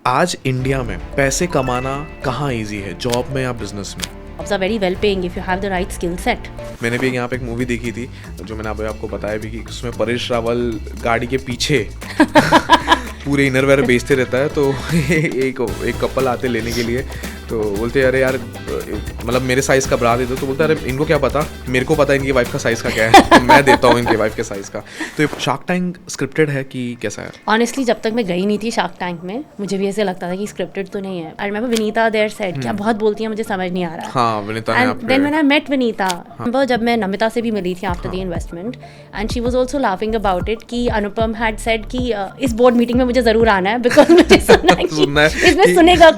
आज इंडिया में पैसे कमाना कहाँ इजी है, जॉब में या बिजनेस में? Jobs are very well paying if you have the right skill set. मैंने भी यहाँ पे एक मूवी देखी थी जो मैंने अभी आपको बताया भी कि उसमें परेश रावल गाड़ी के पीछे पूरे इनरवेयर बेचते रहता है। तो एक कपल आते लेने के लिए, तो बोलते अरे यार मतलब मेरे साइज़ का ब्रा दे दो। तो बोलते अरे इनको क्या पता, मेरे को पता है इनकी वाइफ का साइज़ का क्या है, तो मैं देता हूँ इनकी वाइफ के साइज़ का। तो ये शार्क टैंक स्क्रिप्टेड है कि कैसा है? Honestly, जब तक मैं गई नहीं थी शार्क टैंक में, मुझे भी ऐसे लगता था कि स्क्रिप्टेड तो नहीं है। I remember Vinita there said क्या बहुत बोलती है, मुझे समझ नहीं आ रहा। हाँ, विनीता ने and then when I met Vinita, वो जब मैं नमिता से भी मिली थी after the investment, and she was also laughing about it कि अनुपम हैड सेड कि इस बोर्ड मीटिंग में मुझे जरूर आना है बिकॉज़ मुझे सुनना है कि इसमें सुनेगा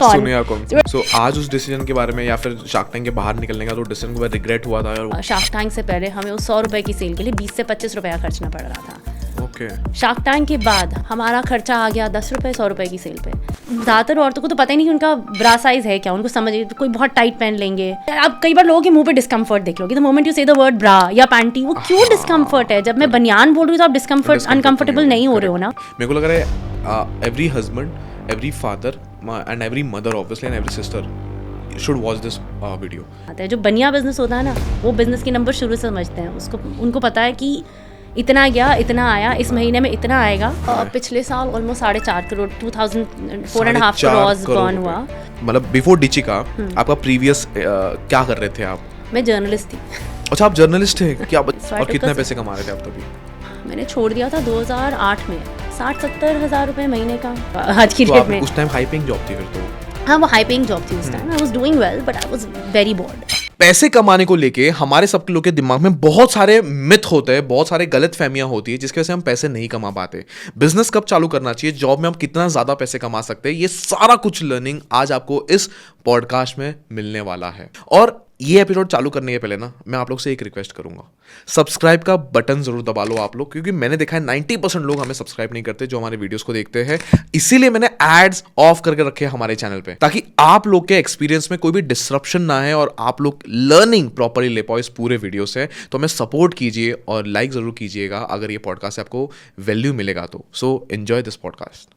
कौन। सो आज उस डिसीजन के बारे में या फिर शार्क टैंक के बाहर निकलने का तो डिसीजन को रिग्रेट हुआ था? और शार्क टैंक से पहले हमें उस 100 रुपए की सेल के लिए 20 से 25 रुपया खर्चना पड़ रहा था। ओके। शार्क टैंक के बाद हमारा खर्चा आ गया 10 रुपए 100 रुपए की सेल पे। ज़्यादातर औरतों को तो पता ही नहीं कि उनका ब्रा साइज है क्या, उनको समझ कोई बहुत टाइट पहन लेंगे। अब कई बार लोगों के मुंह पे डिस्कम्फर्ट देख लो कि द मोमेंट यू से द वर्ड ब्रा या पैंटी, वो क्यों डिस्कम्फर्ट है? जब मैं बनियान बोल रही हूँ तो आप डिस्कम्फर्ट अनकंफर्टेबल नहीं हो रहे हो ना। मेरे को लग रहा है every husband, every father and every mother obviously and every sister should watch this video. जो बनिया बिजनेस होता है ना, वो बिजनेस के नंबर शुरू से समझते हैं। उसको उनको पता है कि इतना गया इतना आया, इस महीने में इतना आएगा। पिछले साल ऑलमोस्ट 4.5 करोड़ 4.5 करोड़ गॉन हुआ। मतलब बिफोर डिचिका आपका प्रीवियस क्या कर रहे थे आप? मैं जर्नलिस्ट थी। अच्छा, आप जर्नलिस्ट थे क्या? और कितने पैसे कमा रहे थे आप तभी? मैंने छोड़ दिया था 2008 में 60-70 हज़ार रुपए महीने का आज की डेट में। उस टाइम हाई पेइंग जॉब थी फिर तो? हाँ, वो हाई पेइंग जॉब थी उस time. I was doing well but I was very bored. पैसे कमाने को लेके हमारे सब लोग के दिमाग में बहुत सारे मिथ होते हैं, बहुत सारे गलत फहमियां होती है जिसकी वजह से हम पैसे नहीं कमा पाते। बिजनेस कब चालू करना चाहिए, जॉब में हम कितना ज्यादा पैसे कमा सकते हैं, ये सारा कुछ लर्निंग आज आपको इस पॉडकास्ट में मिलने वाला है। और ये एपिसोड चालू करने के पहले ना मैं आप लोग से एक रिक्वेस्ट करूंगा, सब्सक्राइब का बटन जरूर दबा लो आप लोग, क्योंकि मैंने देखा है 90% लोग हमें सब्सक्राइब नहीं करते जो हमारे वीडियोस को देखते हैं। इसीलिए मैंने एड्स ऑफ करके रखे हैं हमारे चैनल पे, ताकि आप लोग के एक्सपीरियंस में कोई भी डिस्ट्रप्शन ना है और आप लोग लर्निंग प्रॉपरली ले पाओ इस पूरे वीडियो से। तो हमें सपोर्ट कीजिए और लाइक जरूर कीजिएगा अगर ये पॉडकास्ट से आपको वैल्यू मिलेगा तो। So enjoy this podcast.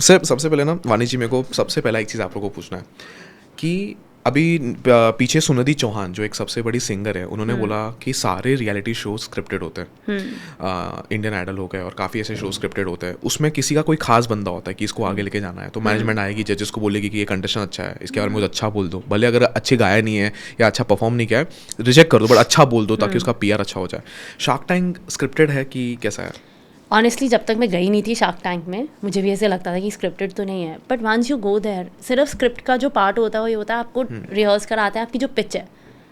सबसे पहले ना वाणी जी, मेरे को सबसे पहला एक चीज़ आप लोगों को पूछना है कि अभी पीछे सुनिधि चौहान जो एक सबसे बड़ी सिंगर है, उन्होंने बोला कि सारे रियलिटी शो स्क्रिप्टेड होते हैं। इंडियन आइडल हो गए और काफ़ी ऐसे शो स्क्रिप्टेड होते हैं। उसमें किसी का कोई खास बंदा होता है कि इसको आगे लेके जाना है, तो मैनेजमेंट आएगी, जजेस को बोलेगी कि ये कंडीशन अच्छा है, इसके बारे में कुछ अच्छा बोल दो, भले अगर अच्छे गाया नहीं है या अच्छा परफॉर्म नहीं किया है रिजेक्ट कर दो, बट अच्छा बोल दो ताकि उसका PR अच्छा हो जाए। शार्क टैंक स्क्रिप्टेड है कि कैसा है? ऑनेस्टली जब तक मैं गई नहीं थी शार्क टैंक में, मुझे भी ऐसे लगता था कि स्क्रिप्टेड तो नहीं है। But once you go there, सिर्फ स्क्रिप्ट का जो पार्ट होता है वो ये होता है आपको रिहर्स कराते हैं। आपकी जो पिच है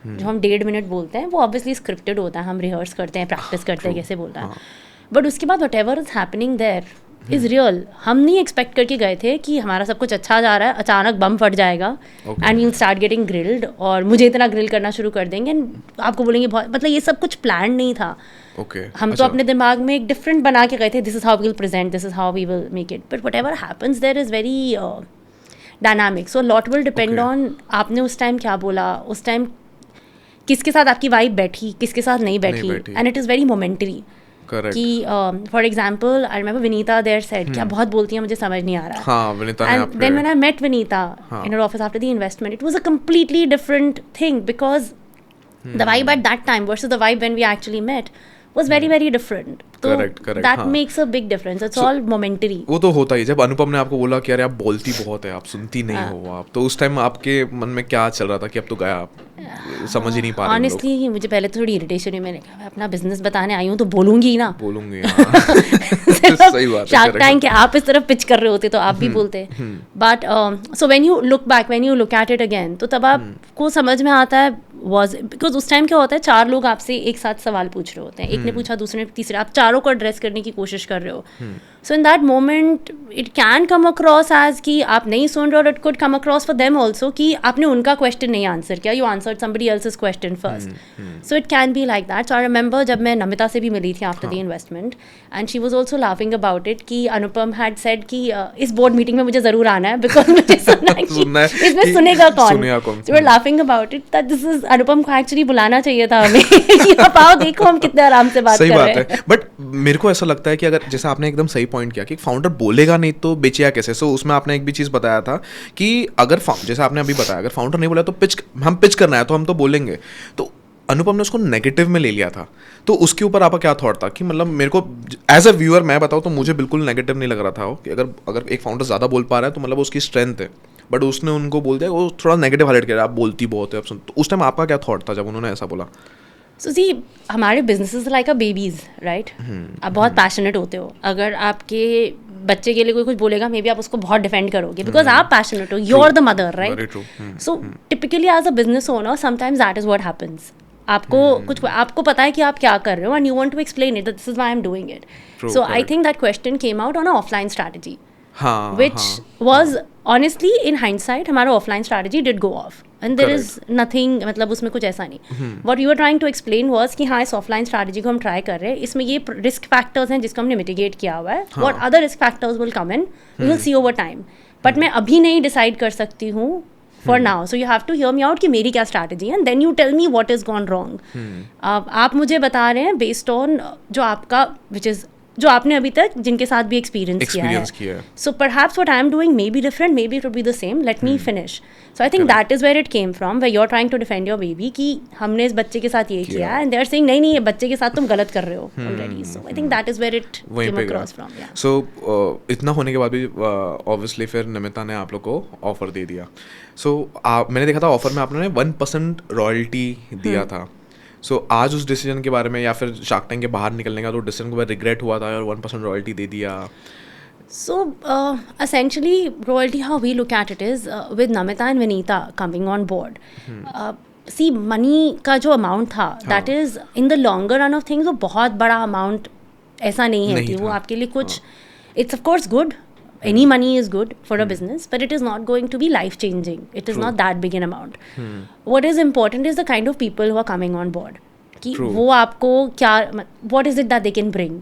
जो हम 1.5 मिनट बोलते हैं वो ऑब्वियसली स्क्रिप्टेड होता है, हम रिहर्स करते हैं, प्रैक्टिस करते हैं कैसे बोलना है। बट उसके बाद whatever is happening there is real. हम नहीं एक्सपेक्ट करके गए थे कि हमारा सब कुछ अच्छा जा रहा है, अचानक बम फट जाएगा and we'll start getting grilled, और मुझे इतना ग्रिल करना शुरू कर देंगे एंड आपको बोलेंगे बहुत, मतलब ये सब कुछ प्लान नहीं था। हम तो अपने दिमाग में एक डिफरेंट बना के गए थे, this is how we will present, this is how we will make it, but whatever happens there is very dynamic. So lot will depend on आपने उस टाइम क्या बोला, उस टाइम किसके साथ आपकी वाइब बैठी, किसके साथ नहीं बैठी, and it is very momentary. कि for example I remember Vinita there said क्या बहुत बोलती है, मुझे समझ नहीं आ रहा। And then when I met Vinita in her office after the investment, it was a completely different thing because the vibe at that time versus the vibe when we actually met was very very different. So that makes a big difference. It's all momentary. वो तो होता ही। जब अनुपम ने आपको बोला कि अरे आप बोलती बहुत है, आप सुनती नहीं हो आप, तो उस टाइम आपके मन में क्या चल रहा था कि अब तो गया, आप समझ ही नहीं पा रहे? Honestly मुझे पहले तो थोड़ी इरिटेशन हुई। मैंने कहा मैं अपना बिजनेस बताने आई हूँ तो बोलूंगी ना। सही बात है। शार्क टैंक के आप इस तरफ पिच कर रहे होते तो आप भी बोलते। But so when you look back, when you look at it again, तो तब आपको समझ में आता है बिकॉज उस टाइम क्या होता है, 4 लोग आपसे एक साथ सवाल पूछ रहे होते हैं, एक ने पूछा, दूसरे ने, तीसरे, आप चारों को एड्रेस करने की कोशिश कर रहे हो। So in that moment it can come across as कि आप नहीं सुन रहे, और it could come across for them also कि आपने उनका क्वेश्चन नहीं आंसर किया, you answered somebody else's question first. So it can be like that. So I remember जब मैं नमिता से भी मिली थी after the investment, and she was also laughing about it कि अनुपम हैड सेड कि इस बोर्ड मीटिंग में मुझे जरूर आना है बिकॉज मुझे सुनना है कि इसमें सुनेगा कौन. So we are laughing about it that this is Anupam को एक्चुअली बुलाना चाहिए था हमें कि आप आओ देखो हम कितने आराम से बात कर रहे हैं. सही बात है. बट मेरे को ऐसा लगता है कि अगर जैसे आपने एकदम सही पॉइंट किया कि फाउंडर बोलेगा नहीं तो बेचेगा कैसे. सो उसमें आपने एक भी चीज़ बताया था कि अगर जैसे आपने अभी बताया अगर फाउंडर नहीं बोला तो हम पिच करना है तो हम तो बोलेंगे. तो अनुपम ने उसको नेगेटिव में ले लिया था. तो उसके ऊपर आपका क्या थॉट था कि मतलब मेरे को एज अ व्यूअर मैं बताऊँ तो मुझे बिल्कुल नेगेटिव नहीं लग रहा था कि अगर एक फाउंडर ज़्यादा बोल पा रहा है तो मतलब उसकी स्ट्रेंथ है. बट उसने उनको बोल दिया, वो थोड़ा नेगेटिव हाईलाइट किया, आप बोलती बहुत है. तो उस टाइम आपका क्या थॉट था जब उन्होंने ऐसा बोला? सो सी हमारे बिजनेसेस लाइक अ बेबीज राइट. आप बहुत पैशनेट होते हो. अगर आपके बच्चे के लिए कोई कुछ बोलेगा मे बी आप उसको बहुत डिफेंड करोगे बिकॉज आप पैशनेट हो, you are the mother right. So typically as a business owner sometimes that is what happens. आपको पता है कि आप क्या कर रहे हो and you want to explain it, this is why I am doing it. So I think that question came out on a offline strategy which was honestly in hindsight हमारा offline strategy did go off and there is nothing, मतलब उसमें कुछ ऐसा नहीं. What you were trying to explain was कि हाँ इस offline strategy को हम try कर रहे हैं, इसमें ये risk factors हैं जिसको हमने mitigate किया हुआ है. What other risk factors will come in, we will see over time. But मैं अभी नहीं decide कर सकती हूँ for now, so you have to hear me out कि मेरी क्या strategy है and then you tell me what is gone wrong. आप मुझे बता रहे हैं based on जो आपका which is जो आपने अभी तक जिनके साथ भी एक्सपीरियंस किया है. So perhaps what I am doing may be different, may be it would be the same, let me finish. So I think that is where it came from, where you are trying to defend your baby कि हमने इस बच्चे के साथ ये किया and they are saying नहीं ये बच्चे के साथ तुम गलत कर रहे हो already. So I think that is where it came across from. सो इतना होने के बाद भी ऑब्वियसली फिर नमिता ने आप लोग को ऑफर दे दिया. सो मैंने देखा था ऑफर में आपने 1% रॉयल्टी दिया था. सो आज उस डिसीजन के बारे में या फिर शार्क टैंक के बाहर निकलने का तो डिसीजन के बाद रिग्रेट हुआ था और 1% रॉयल्टी दे दिया? So essentially royalty, how we look at it is with Namita and Vinita coming on board, see money का जो amount था that is in the longer run of things वो बहुत बड़ा amount ऐसा नहीं है कि वो आपके लिए कुछ, it's of course good, any money is good for a business but it is not going to be life changing, it is not that big an amount. What is important is the kind of people who are coming on board कि वो आपको क्या, what is it that they can bring.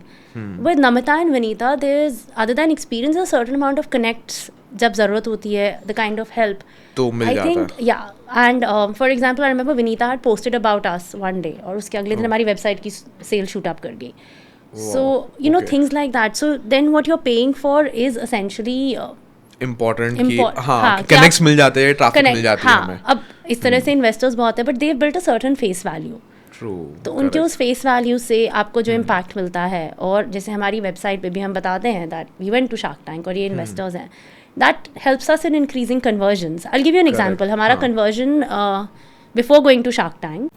With Namita and Vinita there is other than experience a certain amount of connects जब ज़रूरत होती है, the kind of help तो मिल जाता है. I think yeah and for example I remember Vinita had posted about us one day और उसके अगले दिन हमारी वेबसाइट की सेल शूट अप कर गई. So you know things like that. So then what you're paying for is essentially important कि हाँ connects मिल जाते हैं, traffic मिल जाती है हमें. अब इस तरह से investors बहुत है but they've built a certain face value. तो उनके उस फेस वैल्यू से आपको जो इम्पैक्ट मिलता है, और जैसे हमारी वेबसाइट पे भी हम बताते हैं that we went to Shark Tank और ये इन्वेस्टर्स हैं, that helps us in increasing conversions. I will give you an example. हमारा conversion before going to Shark Tank,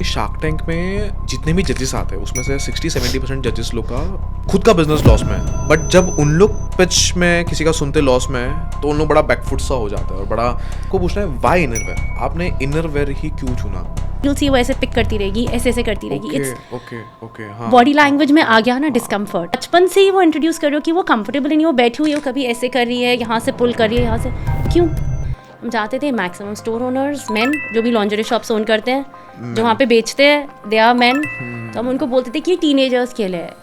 Shark Tank में जितने भी जजेस आते हैं उसमें से 60-70% जजेस लोग का खुद का बिजनेस लॉस में है. बट जब उन लोग पिच में किसी का सुनते लॉस में है तो उन लोग बड़ा बैकफुट सा हो जाता है और बड़ा को पूछना है व्हाई इनरवेयर, आपने इनरवेयर ही क्यों चुना? सी वो ऐसे पिक करती रहेगी, ऐसे करती रहेगी. ओके हाँ. बॉडी लैंग्वेज में आ गया ना डिस्कम्फर्ट. बचपन से ही वो इंट्रोड्यूस कर रहे हो कि वो कंफर्टेबल नहीं, वो बैठी हुई है, कभी ऐसे कर रही है, यहाँ से पुल कर रही है, यहाँ से क्यों. हम जाते थे मैक्सिमम स्टोर ओनर्स मेन जो भी लॉन्जरी शॉप्स ओन करते हैं, जो वहाँ पे बेचते हैं, दे आर मेन. तो हम उनको बोलते थे कि ये टीनेजर्स के लिए है.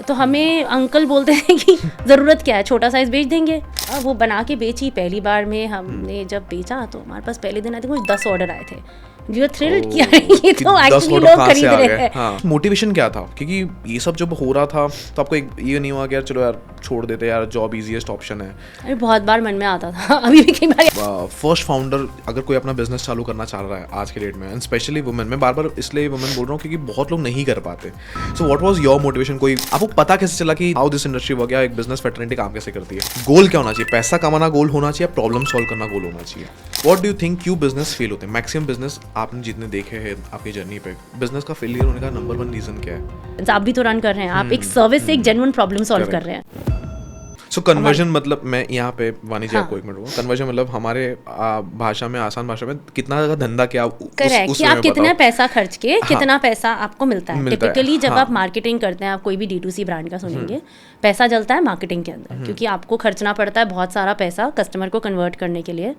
तो हमें अंकल बोलते थे कि ज़रूरत क्या है, छोटा साइज़ बेच देंगे. वो बना के बेची. पहली बार में हमने जब बेचा तो हमारे पास पहले दिन आए थे कुछ 10 ऑर्डर आए थे. वी वर थ्रिल्ड कि ये तो एक्चुअली लोग खरीद रहे हैं. मोटिवेशन क्या था? क्योंकि ये सब जब हो रहा था तो आपको एक ये नहीं हुआ कि यार चलो यार छोड़ देते यार, जॉब इजीएस्ट ऑप्शन है? अरे बहुत बार मन में आता था, अभी भी कई बार. फर्स्ट फाउंडर अगर कोई अपना बिजनेस चालू करना चाह रहा है आज के डेट में, एंड स्पेशली वुमेन, मैं बार बार इसलिए वुमेन बोल रहा हूँ क्योंकि बहुत लोग नहीं कर पाते. So what was your motivation? कोई आपको पता कैसे चला कि हाउ दिस इंडस्ट्री वर्क, या एक बिजनेस फ्रेटर्निटी काम कैसे करती है? गोल क्या होना चाहिए? पैसा कमाना गोल होना चाहिए, प्रॉब्लम सॉल्व करना गोल होना चाहिए? व्हाट डू यू थिंक क्यों बिजनेस फेल होते हैं? मैक्सिमम बिजनेस आपने जितने देखे हैं आपकी जर्नी पे, बिजनेस का फेलियर होने का नंबर 1 रीजन क्या है? आप भी तो रन कर रहे हैं, आप एक सर्विस से एक जेन्युइन प्रॉब्लम सॉल्व कर रहे हैं. सो कन्वर्जन मतलब मैं यहाँ पे वानी जी हाँ। आपको एक मिनट बोलूँ, कन्वर्जन मतलब हमारे भाषा में, आसान भाषा में कितना ज़्यादा धंधा क्या करेक्ट, उस कि वे आप में कितना बताओ। पैसा खर्च के कितना पैसा आपको मिलता है। मिलता है, टिपिकली जब हाँ। आप मार्केटिंग करते हैं, आप कोई भी D2C ब्रांड का सुनेंगे, पैसा जलता है मार्केटिंग के अंदर, क्योंकि आपको खर्चना पड़ता है बहुत सारा पैसा कस्टमर को कन्वर्ट करने के लिए,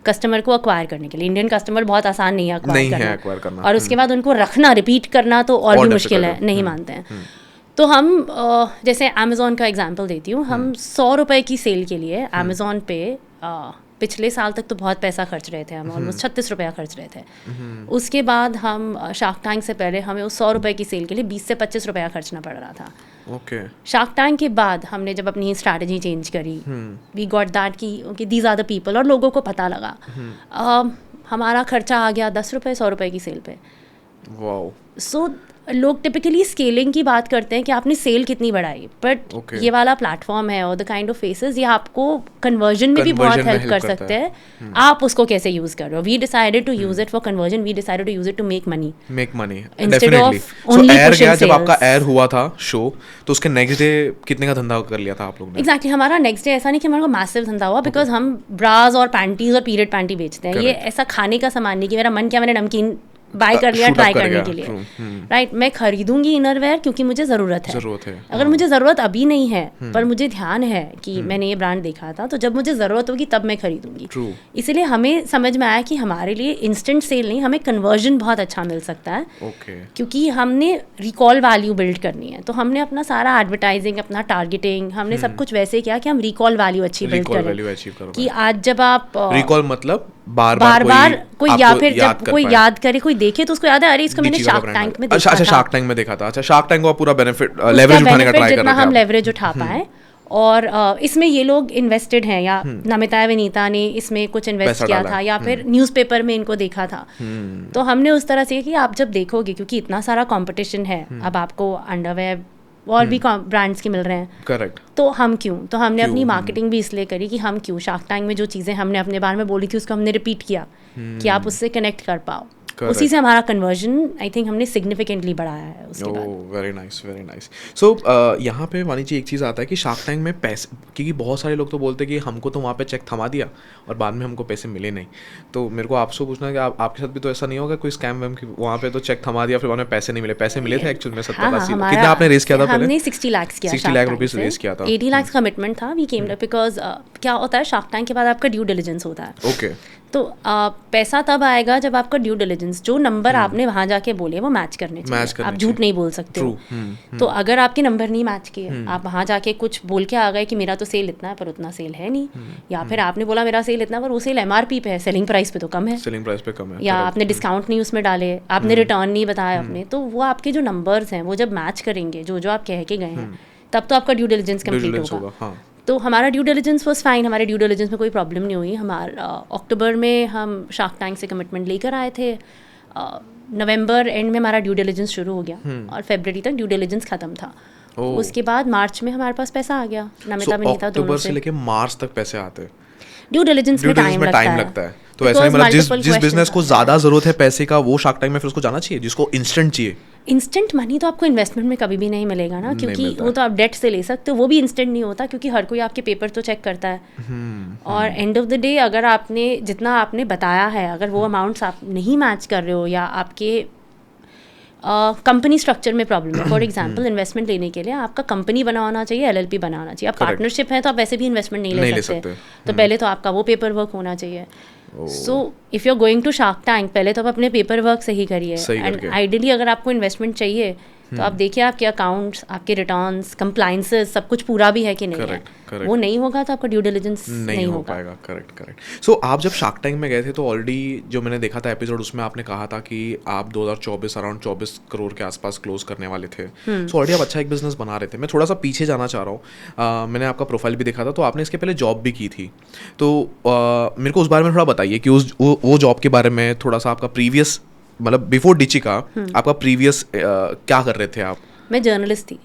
कस्टमर को अक्वायर करने के लिए। इंडियन कस्टमर बहुत आसान नहीं है नहीं है अक्वायर acquire करना। और उसके बाद उनको रखना, रिपीट करना तो और भी मुश्किल difficult है, नहीं मानते हैं। तो हम जैसे अमेज़ॉन का एग्जांपल देती हूँ, हम 100 रुपए की सेल के लिए अमेज़ॉन पे पिछले साल तक तो बहुत पैसा खर्च रहे थे, हम ऑलमोस्ट 36 रुपया खर्च रहे थे। उसके बाद हम शार्क टैंक से पहले हमें उस 100 रुपए की सेल के लिए 20 से 25 रुपया खर्चना पड़ रहा था। ओके। शार्क टैंक के बाद हमने जब अपनी स्ट्रैटेजी चेंज करी, वी गॉट दैट कि दीज आर द पीपल, और लोगों को पता लगा। हमारा खर्चा आ गया 10 रुपये 100 रुपये की सेल पे। वाओ। सो लोग टिपिकली स्केलिंग की बात करते हैं कि आपने सेल कितनी बढ़ाई, बट Okay. ये वाला प्लेटफॉर्म है और द काइंड ऑफ फेसेस, ये आपको कन्वर्जन में भी बहुत Conversion में हेल्प help कर करता सकते हैं। आप उसको कैसे यूज कर रहे हो। We decided to use it for conversion, we decided to use it to make money. Make money Instead definitely. of so only air pushing गया, जब आपका sales. एयर हुआ था शो, तो उसके नेक्स्ट डे कितने का धंधा कर लिया था आप लोग ने? एग्जैक्टली हमारा नेक्स्ट डे ऐसा नहीं कि हमारे को मैसिव धंधा हुआ, बिकॉज हम ब्राज और पैंटीज और पीरियड पैंटी बेचते हैं। ये Correct. ऐसा खाने का सामान नहीं कि मेरा मन किया मैंने नमकीन बाय कर लिया shoot up ट्राई कर करने गया, के लिए, true, राइट। मैं खरीदूंगी इनरवेयर क्योंकि मुझे ज़रूरत है। ज़रूरत है, अगर मुझे ज़रूरत अभी नहीं है, पर मुझे ध्यान है कि मैंने ये ब्रांड देखा था, तो जब मुझे ज़रूरत होगी तब मैं खरीदूंगी। True. इसीलिए हमें समझ में आया कि हमारे लिए इंस्टेंट सेल नहीं, हमें कन्वर्जन बहुत अच्छा मिल सकता है, ओके। क्योंकि हमने रिकॉल वैल्यू बिल्ड करनी है। तो हमने अपना सारा एडवर्टाइजिंग, अपना टारगेटिंग, हमने सब कुछ वैसे किया कि हम रिकॉल वैल्यू अच्छी बिल्ड रिकॉल करें, वैल्यू अचीव करो। कि आज जब आप रिकॉल मतलब बार बार कोई या आपको फिर जब कर कोई पाए। याद करे, कोई देखे तो उसको याद है, अरे इसको मैंने लीची वाला शार्क brand टैंक में वाला। देखा अच्छा, था। शार्क टैंक में देखा था। अच्छा, शार्क टैंक को आप पूरा बेनिफिट उसका लेवरेज उठाने का benefit ट्राई कर जितना रहे थे हम आप। लेवरेज उठा पाए, और इसमें ये लोग इन्वेस्टेड हैं, या नमिता विनीता ने इसमें कुछ इन्वेस्ट पैसा किया डाला था, है। या फिर न्यूज़पेपर में इनको देखा था। तो हमने उस तरह से कि आप जब देखोगे, क्योंकि इतना सारा कंपटीशन है, अब आपको अंडरवेयर और भी ब्रांड्स के मिल रहे हैं, करेक्ट। तो हम क्यों, तो हमने क्यों? अपनी मार्केटिंग भी इसलिए करी कि हम क्यों शार्क टैंक में जो चीज़ें हमने अपने बारे में बोली थी उसको हमने रिपीट किया, कि आप उससे कनेक्ट कर पाओ। Correct. उसी से हमारा कन्वर्जन आई थिंक हमने सिग्निफिकेंटली बढ़ाया है उसके बाद। ओह, वेरी नाइस, वेरी नाइस। सो यहाँ पे वानी जी एक चीज़ आता है कि शार्क टैंक में पैसे, क्योंकि बहुत सारे लोग तो बोलते हैं कि हमको तो वहाँ पे चेक थमा दिया और बाद में हमको पैसे मिले नहीं। तो मेरे को आपसे पूछना है कि आपके साथ भी तो ऐसा नहीं होगा कोई स्कैम वैम, कि वहाँ पे तो चेक थमा दिया फिर बाद में पैसे नहीं मिले? पैसे मिले थे एक्चुअल में 70-80? कितना आपने रेस किया था पहले? हमने 60 लाख किया, 60 लाख रुपीस रेस किया था। 80 लाख कमिटमेंट था। वी केम बिकॉज क्या होता है, शार्क टैंक के बाद आपका ड्यू डिलिजेंस होता है। ओके। तो पैसा तब आएगा जब आपका ड्यू डिलिजेंस, जो नंबर आपने वहां जाके बोले वो मैच करने चाहिए। आप झूठ नहीं बोल सकते हो। तो अगर आपके नंबर नहीं मैच किए, आप वहां जाके कुछ बोल के आ गए कि मेरा तो सेल इतना है पर उतना सेल है नहीं, या फिर आपने बोला मेरा सेल इतना पर वो सेल MRP पे है, सेलिंग प्राइस पे तो कम है, सेलिंग प्राइस पे कम है, या आपने डिस्काउंट नहीं उसमें डाले, आपने रिटर्न नहीं बताया अपने, तो वो आपके जो नंबर्स हैं वो जब मैच करेंगे जो जो आप कह के गए हैं, तब तो आपका ड्यू डिलिजेंस कंप्लीट होगा। हाँ। तो हमारा ड्यू डिलिजेंस वाज फाइन, हमारे ड्यू डिलिजेंस में कोई प्रॉब्लम नहीं हुई। हमारा अक्टूबर में हम शार्क टैंक से कमिटमेंट लेकर आए थे, नवंबर एंड में हमारा ड्यू डिलिजेंस शुरू हो गया और फरवरी तक ड्यू डिलिजेंस खत्म था। उसके बाद मार्च में हमारे पास पैसा आ गया, नमिता विनीता दोनों से लेके मार्च तक पैसे आते हैं। ड्यू डिलिजेंस में टाइम लगता है। तो ऐसा ही मतलब जिस बिजनेस को ज्यादा जरूरत है पैसे का, वो शार्क टैंक में फिर उसको जाना चाहिए। जिसको इंस्टेंट चाहिए, इंस्टेंट मनी तो आपको इन्वेस्टमेंट में कभी भी नहीं मिलेगा ना, क्योंकि वो तो आप डेट से ले सकते हो, वो भी इंस्टेंट नहीं होता, क्योंकि हर कोई आपके पेपर तो चेक करता है। और एंड ऑफ द डे अगर आपने जितना आपने बताया है, अगर वो अमाउंट्स आप नहीं मैच कर रहे हो, या आपके कंपनी स्ट्रक्चर में प्रॉब्लम है, फॉर एग्जांपल इन्वेस्टमेंट लेने के लिए आपका कंपनी बना होना चाहिए, LLP बना होना चाहिए। आप पार्टनरशिप है तो आप वैसे भी इन्वेस्टमेंट नहीं ले सकते। तो पहले तो आपका वो पेपर वर्क होना चाहिए। So if you are going to Shark Tank, पहले तो आप अपने पेपर वर्क सही करिए। एंड आइडियली अगर आपको इन्वेस्टमेंट चाहिए तो आप देखिए आपके अकाउंट्स, आपके रिटर्न्स, कंप्लाइंसेस, सब कुछ पूरा भी है कि नहीं है। वो नहीं होगा तो आपका ड्यू डिलिजेंस नहीं हो पाएगा। करेक्ट। सो आप जब शार्क टैंक में गए थे तो ऑलरेडी जो मैंने देखा था एपिसोड, उसमें आपने कहा था कि आप 2024 अराउंड 24 करोड़ के आसपास क्लोज करने वाले थे। सो ऑलरेडी आप अच्छा एक बिजनेस बना रहे थे। मैं थोड़ा सा पीछे जाना चाह रहा हूँ। मैंने आपका प्रोफाइल भी देखा था, तो आपने इसके पहले जॉब भी की थी। तो मेरे को उस बारे में थोड़ा बताइए कि वो जॉब के बारे में थोड़ा सा, आपका प्रीवियस मतलब बिफोर डिची का आपका प्रीवियस क्या कर रहे थे आप? मैं जर्नलिस्ट थी।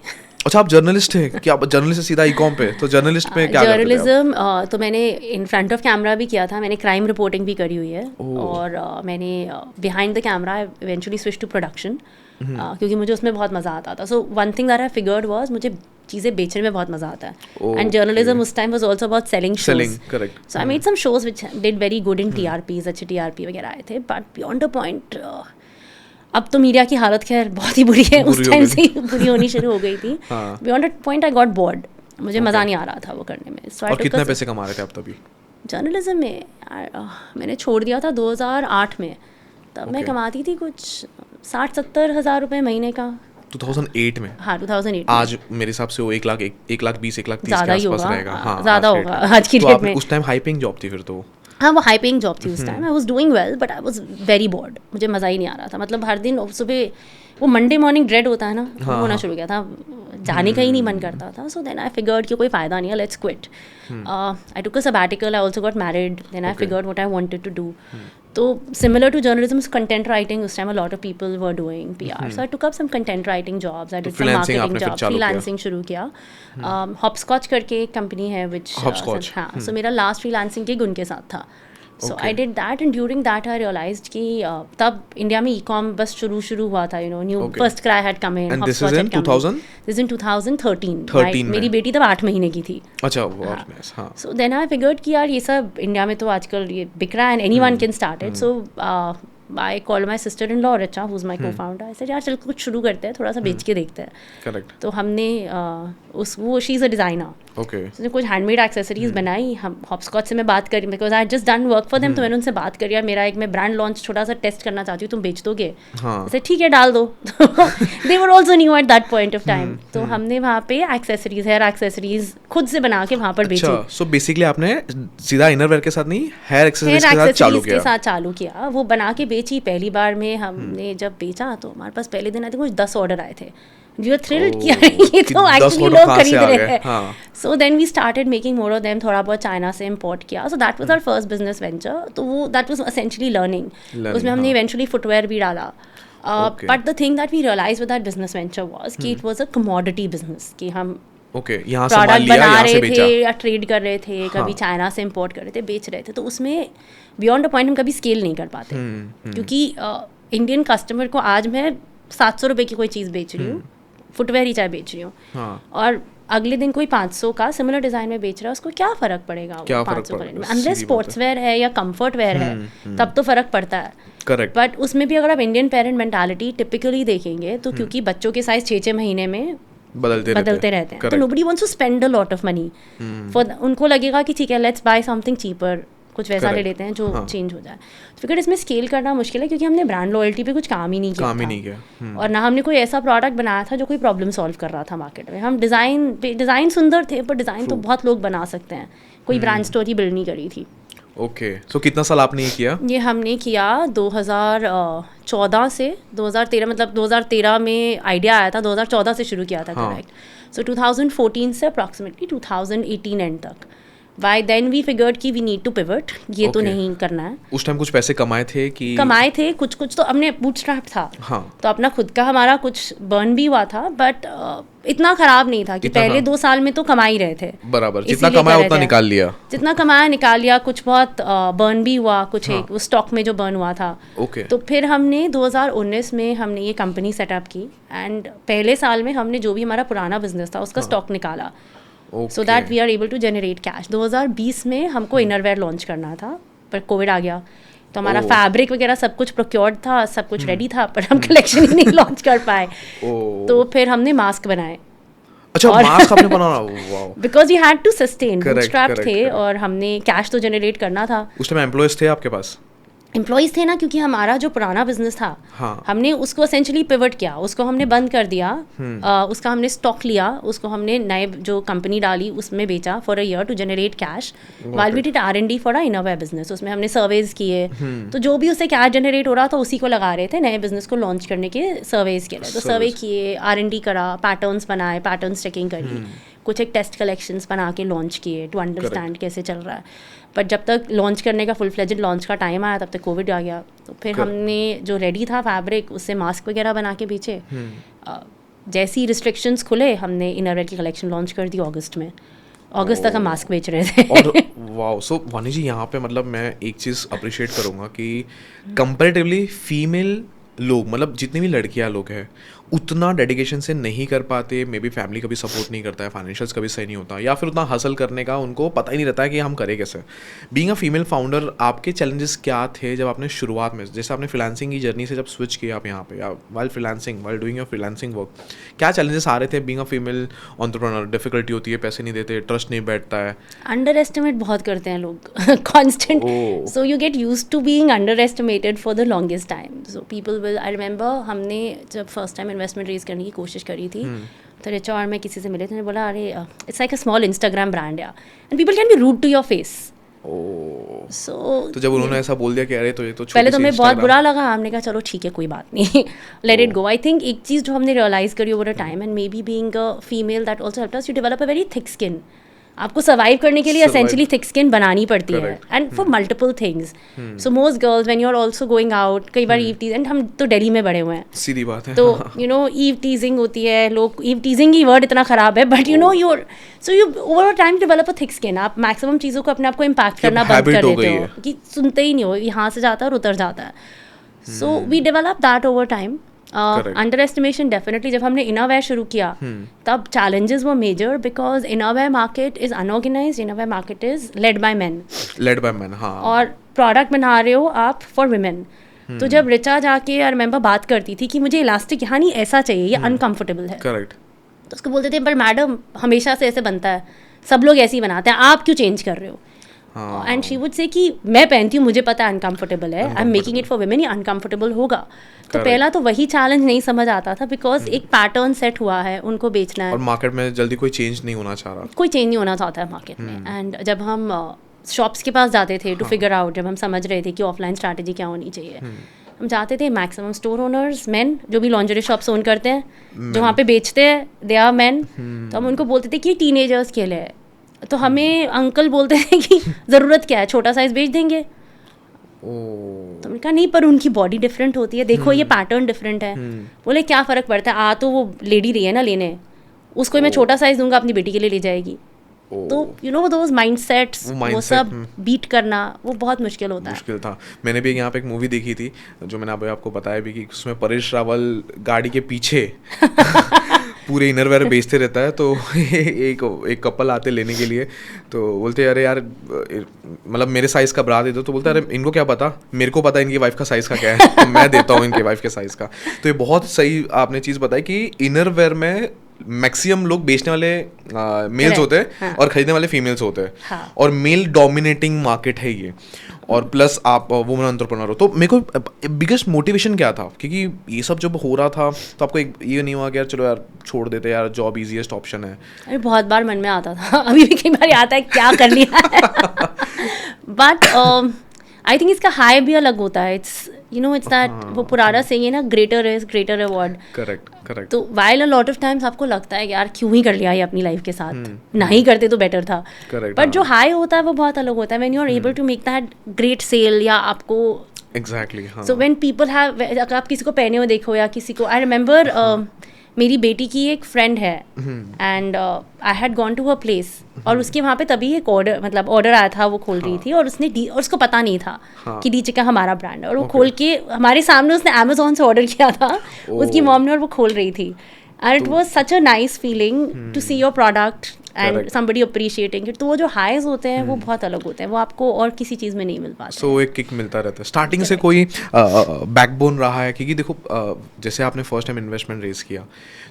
अच्छा, आप जर्नलिस्ट हैं? क्या जर्नलिस्ट से सीधा ई-कॉम पे? तो जर्नलिस्ट में क्या जर्नलिज्म तो मैंने इन फ्रंट ऑफ कैमरा भी किया था, मैंने क्राइम रिपोर्टिंग भी करी हुई है, और मैंने behind the camera eventually switch to production, क्योंकि मुझे उसमें बहुत मज़ा आता था। So one thing that I figured was, मुझे चीज़ें बेचने में बहुत मज़ा आता है. Okay. एंड जर्नलिज्म उस time was also about selling Selling, shows. correct. So I made some shows which did very good in TRPs, अच्छे TRP वगैरह आए थे. बट बियॉन्ड अ पॉइंट अब तो मीडिया की हालत खैर बहुत ही बुरी है. बुरी उस हो टाइम गई. से ही बुरी होनी शुरू हो गई थी. हाँ. Beyond a point I got bored. मुझे मज़ा नहीं आ रहा था वो करने में. So I और took कितने a- पैसे कमा रहे थे आप तभी? जर्नलिज्म में मैंने छोड़ दिया था 2008 में. तब मैं Okay. कमाती थी कुछ 60-70 हज़ार रुपये महीने का. 2008 में? हाँ 2008 आज मेरे हिसाब से वो 1,20,000 1,30,000 ज़्यादा के ही आसपास होगा. रहेगा. हाँ, ज़्यादा आज के होगा rate में. आज की तो डेट आपने में. उस टाइम हाई पेइंग जॉब थी फिर तो. हाँ वो हाई पेइंग जॉब थी उस time. I was doing well but I was very bored. मुझे मज़ा ही नहीं आ रहा था. मतलब हर दिन सुबह वो मंडे मॉर्निंग ड्रेड होता है ना, वो होना शुरू किया था. जाने का ही नहीं मन करता था. सो देन आई फिगर्ड कि कोई फ़ायदा नहीं है, let's quit. I took a sabbatical. I also got married. Then I figured what I wanted to do. तो similar to journalism, content writing उस time a lot of people were doing PR. So I took up some content writing jobs. I did some freelancing marketing आपने फिर job. चालू किया. Freelancing शुरू किया. Hopscotch करके एक कंपनी है विच Hopscotch. हाँ. सो मेरा लास्ट फ्रीलांसिंग गिग उनके साथ था. So I did that and during that I realized कि तब इंडिया में ई-कॉम बस शुरू हुआ था. New Okay. FirstCry had come in. And this is in 2000? This in 2013. 13 मेरी में. बेटी तब 8 महीने की थी. अच्छा, बहुत nice. हाँ. सो देन आई फिगर्ड कि यार ये सब इंडिया में तो आजकल ये बिक रहा है and anyone can start it. So I called my sister in law Richa who is my co-founder. I said यार चल कुछ शुरू करते हैं, थोड़ा सा बेच के देखते हैं. Correct. तो हमने वो she is a designer. Okay. उसने कुछ हैंडमेड एक्सेसरीज बनाई. हम हॉपस्कॉच से मैं बात करी because I just done work for them. तो मैंने उनसे बात करी, यार मेरा एक मैं ब्रांड लॉन्च छोटा सा टेस्ट करना चाहती हूँ, तुम बेच दोगे? हाँ. ऐसे ठीक है डाल दो. They were also new at that point of time. तो हमने वहाँ पे एक्सेसरीज, हेयर एक्सेसरीज खुद से बना के वहाँ पर बेची. अच्छा, सो बेसिकली आपने सीधा इनरवेयर के साथ नहीं, हेयर एक्सेसरीज हेयर के साथ चालू एक्सेसरीज के किया. साथ चालू किया. वो बना के बेची. पहली बार में हमने जब बेचा तो हमारे पास पहले दिन आए थे कुछ 10 ऑर्डर आए थे. वी वर थ्रिल्ड कि यार ये कि तो 10 एक्चुअली order लोग कहाँ से खरीद आ रहे गए. हैं. हाँ. So then we started making more of them. थोड़ा बहुत चाइना से इम्पोर्ट किया. So that was our first business venture. तो वो दैट वाज एसेंशियली लर्निंग. उसमें हमने इवेंचुअली फुटवेयर भी डाला. Okay. But the thing that we realize with that business venture was कि it was a commodity business. कि हम ओके, यहाँ से माल प्रोडक्ट लिया, बना यहाँ से रहे बेचा. थे या ट्रेड कर रहे थे. कभी हाँ. चाइना से इम्पोर्ट कर रहे थे, बेच रहे थे. तो उसमें बियॉन्ड अ पॉइंट हम कभी स्केल नहीं कर पाते. क्योंकि इंडियन कस्टमर को आज मैं 700 रुपये की कोई चीज़ बेच रही हूँ, फुटवेयर ही चाहे बेच रही हूँ, हाँ. और अगले दिन कोई 500 का सिमिलर डिज़ाइन में बेच रहा है, उसको क्या फ़र्क पड़ेगा? क्या फर्क 500 पड़ेगा? का अनलेस सीधी बात स्पोर्ट्स वेयर है या कंफर्ट वेयर है, तब तो फ़र्क पड़ता है. करेक्ट. बट उसमें भी अगर आप इंडियन पेरेंट मेंटालिटी टिपिकली देखेंगे तो क्योंकि बच्चों के साइज 6-6 महीने में बदलते रहते हैं, तो Correct. Nobody wants to spend a lot of money for. उनको लगेगा कि ठीक है लेट्स बाय समथिंग चीपर, कुछ वैसा ले Correct. लेते हैं जो हाँ. चेंज हो जाए. तो फिर इसमें स्केल करना मुश्किल है क्योंकि हमने ब्रांड लॉयल्टी पे कुछ काम ही नहीं किया काम ही था. नहीं किया. और ना हमने कोई ऐसा प्रोडक्ट बनाया था जो कोई प्रॉब्लम सॉल्व कर रहा था मार्केट में. हम डिज़ाइन सुंदर थे पर डिज़ाइन तो बहुत लोग बना सकते हैं. कोई ब्रांड स्टोरी बिल्ड नहीं करी थी. ओके, सो कितना साल आपने ये किया? ये हमने किया 2014 से 2013. मतलब 2013 में आइडिया आया था, 2014 से शुरू किया था. हाँ. करेक्ट. सो 2014 से अप्रॉक्सीमेटली 2018 एंड तक. बाय देन वी फिगर्ड कि वी नीड टू पिवट. ये तो Okay. नहीं करना है. उस टाइम कुछ पैसे कमाए थे कि? कमाए थे कुछ तो हमने बूटस्ट्रैप था. हाँ. तो अपना खुद का हमारा कुछ बर्न भी हुआ था बट इतना खराब नहीं था कि इतना पहले हाँ. 2 साल में तो कमा ही रहे थे. बराबर, जितना इसीलिए कमाया कर रहे उतना थे. निकाल लिया. जितना कमाया निकाल लिया. कुछ बहुत बर्न भी हुआ. कुछ हाँ. एक वो स्टॉक में जो बर्न हुआ था. ओके. तो फिर हमने 2019 में हमने ये कंपनी सेटअप की एंड पहले साल में हमने जो भी हमारा पुराना बिजनेस था उसका स्टॉक निकाला. So that we are able to generate cash. 2020 में हमको इनरवेयर लॉन्च करना था पर कोविड आ गया. तो हमारा ओह. फैब्रिक वगैरह सब कुछ प्रोक्योर्ड था, सब कुछ रेडी था, पर हम कलेक्शन ही नहीं लॉन्च कर पाए. ओह. तो फिर हमने मास्क बनाए अच्छा, और- मास्क आपने बनाना. Wow. Because we had to sustain. Correct, bootstrap correct, थे correct. और हमने कैश तो जनरेट करना था. उस टाइम एम्प्लॉयज थे आपके पास? एम्प्लॉयज़ थे ना, क्योंकि हमारा जो पुराना बिजनेस था हाँ. हमने उसको एसेंशली पिवट किया. उसको हमने बंद कर दिया. उसका हमने स्टॉक लिया. उसको हमने नए जो कंपनी डाली उसमें बेचा for a year to generate cash. While we did R&D for a innerwear business. उसमें हमने सर्वेज किए. तो जो भी उससे कैश जनरेट हो रहा था उसी को लगा रहे थे नए बिजनेस को लॉन्च करने के सर्वेज के लिए. तो सर्वे Surveys. किए, R&D करा, पैटर्न्स बनाए, पैटर्न्स चेकिंग करी, कुछ एक टेस्ट कलेक्शंस बना के लॉन्च किए टू अंडरस्टैंड कैसे चल रहा है. बट जब तक लॉन्च करने का फुल फ्लेजेड लॉन्च का टाइम आया तब तक कोविड आ गया. तो फिर हमने जो रेडी था फैब्रिक उससे मास्क वगैरह बना के बेचे. जैसे ही रिस्ट्रिक्शंस खुले हमने इनरवेयर की कलेक्शन लॉन्च कर दी अगस्त में. अगस्त तक हम मास्क बेच रहे थे. और वाओ. सो वानी जी, यहाँ पे मतलब मैं एक चीज़ अप्रिशिएट करूँगा कि कंपैरेटिवली फीमेल लोग, मतलब जितनी भी लड़कियां लोग हैं, उतना डेडिकेशन से नहीं कर पाते, मे बी फैमिली कभी सपोर्ट नहीं करता है, फाइनेंशियल्स कभी सही नहीं होता, या फिर उतना हसल करने का उनको पता ही नहीं रहता है कि हम करें कैसे। बीइंग अ फीमेल फाउंडर, आपके चैलेंजेस क्या थे जब आपने शुरुआत में, जैसे आपने फ्रीलांसिंग की जर्नी से जब स्विच किया आप यहाँ पे, या while freelancing, while doing your freelancing work, क्या चैलेंजेस आ रहे थे being a female entrepreneur? Difficulty होती है, पैसे नहीं देते, ट्रस्ट नहीं बैठता है। अंडर एस्टिमेट बहुत करते हैं लोग constant, Oh. So you get use to being underestimated for the longest time. So people will, I remember हमने जब फर्स्ट टाइम इन्वेस्टमेंट रेज करने की कोशिश करी थी, तो रिचा और मैं किसी से मिले थे, उन्होंने बोला अरे it's like a small Instagram brand या, and people can be rude to your face. So तो जब उन्होंने ऐसा बोल दिया कि अरे तो ये तो पहले तो छोटी सी हमें बहुत Instagram- बुरा लगा, हमने कहा चलो ठीक है कोई बात नहीं, let it go. I think एक चीज़ जो हमने रियलाइज करी over a time, and may be being a female that also helped us, you develop a very thick skin. आपको सर्वाइव करने के लिए Survive. एसेंशियली थिक स्किन बनानी पड़ती है, Correct. And for multiple things. So most girls when you are also going out, कई बार ewe tease, and हम तो दिल्ली में बड़े हुए हैं, सीधी बात है। तो यू नो ईव टीजिंग होती है, लोग ईव टीजिंग की वर्ड इतना खराब है, but you know your, so you over time develop a thick skin. आप मैक्सिमम चीज़ों को अपने आप को इम्पैक्ट कि अब करना बंद habit कर हो देते गई हो है। कि सुनते ही नहीं हो, यहाँ से जाता है और उतर जाता है। So we develop that over time. Correct. Underestimation definitely, जब हमने इनरवेयर शुरू किया तब challenges were major, because innerwear market is unorganised, innerwear market is led by men, led by men, हाँ। और प्रोडक्ट बना रहे हो आप फॉर वुमेन। तो जब रिचा जाके आई रिमेंबर बात करती थी कि मुझे इलास्टिक यहाँ नहीं ऐसा चाहिए, ये अनकंफर्टेबल है, करेक्ट। तो उसको बोलते थे पर मैडम हमेशा से ऐसे बनता है, सब लोग ऐसे ही बनाते हैं, आप क्यों चेंज कर रहे हो? हाँ। एंड शी वुड से कि मैं पहनती हूँ, मुझे पता है अनकंफर्टेबल है, I am making it for women, ये अनकंफर्टेबल होगा। तो पहला तो वही चैलेंज नहीं समझ आता था, बिकॉज एक पैटर्न सेट हुआ है, उनको बेचना और है, मार्केट में जल्दी कोई चेंज नहीं होना चाह रहा। कोई चेंज नहीं होना चाहता है मार्केट में। एंड जब हम शॉप्स के पास जाते थे टू फिगर आउट, जब हम समझ रहे थे कि ऑफलाइन स्ट्रैटेजी क्या होनी चाहिए, हम जाते थे, मैक्सिमम स्टोर ओनर्स मेन, जो भी लॉन्जरी शॉप्स ओन करते हैं, जो वहाँ पे बेचते हैं, दे आर मेन। तो हम उनको बोलते थे कि टीनेजर्स के लिए है, तो हमें अंकल बोलते थे कि ज़रूरत क्या है, छोटा साइज बेच देंगे। तो हमने कहा नहीं, पर उनकी बॉडी डिफरेंट होती है, देखो ये पैटर्न डिफरेंट है। बोले क्या फ़र्क पड़ता है, आ तो वो लेडी रही है ना लेने, उसको मैं छोटा साइज दूंगा, अपनी बेटी के लिए ले जाएगी। तो यू नो दोज माइंडसेट्स, वो सब बीट करना वो बहुत मुश्किल होता है। मुश्किल था। मैंने भी यहाँ पे एक मूवी देखी थी, जो मैंने अभी आपको बताया भी, कि उसमें परेश रावल गाड़ी के पीछे पूरे इनरवेयर बेचते रहता है। तो एक कपल आते लेने के लिए, तो बोलते अरे यार मतलब मेरे साइज़ का ब्रा दे दो। तो बोलते अरे इनको क्या पता, मेरे को पता इनकी वाइफ का साइज़ का क्या है, तो मैं देता हूँ इनकी वाइफ के साइज़ का। तो ये बहुत सही आपने चीज़ बताई कि इनरवेयर में मैक्सिमम लोग बेचने वाले मेल्स होते हैं, हाँ। और खरीदने वाले फीमेल्स होते हैं, हाँ। और मेल डोमिनेटिंग मार्केट है ये। और प्लस आप वुमन एंटरप्रेन्योर हो, तो मेरे को बिगेस्ट मोटिवेशन क्या था? क्योंकि ये सब जब हो रहा था तो आपको एक ये नहीं हुआ कि यार चलो यार छोड़ देते यार, जॉब इजीएस्ट ऑप्शन है? अरे बहुत बार मन में आता था, अभी भी कई बार आता है क्या कर लिया है। बट आई थिंक इसका हाई भी अलग होता है, it's you know it's that, वो पुराना सही है ना, greater is greater reward. Correct correct. तो while a lot of times आपको लगता है यार क्यों ही कर लिया ये अपनी लाइफ के साथ, ना ही करते तो बेटर था। Correct, बट जो हाँ। हाई होता है वो बहुत अलग होता है, when you are able to make that great sale, या आपको एग्जैक्टली, हाँ। सो व्हेन पीपल हैव, अगर आप किसी को पहने हुए देखो या किसी को, आई रिमेंबर मेरी बेटी की एक फ्रेंड है, and I had gone to her place, और उसके वहाँ पे तभी एक ऑर्डर, मतलब ऑर्डर आया था, वो खोल रही थी, और उसने और उसको पता नहीं था कि डी चिकन हमारा ब्रांड है, और वो खोल के हमारे सामने उसने अमेजोन से ऑर्डर किया था, उसकी मॉम ने, और वो खोल रही थी। And it was such a nice feeling to see your product and somebody appreciating it. तो वो जो हाइज होते हैं वो बहुत अलग होते हैं, वो आपको और किसी चीज़ में नहीं मिल पाते। सो एक किक मिलता रहता है। स्टार्टिंग से कोई बैकबोन रहा है? क्योंकि देखो जैसे आपने फर्स्ट टाइम इन्वेस्टमेंट रेज किया,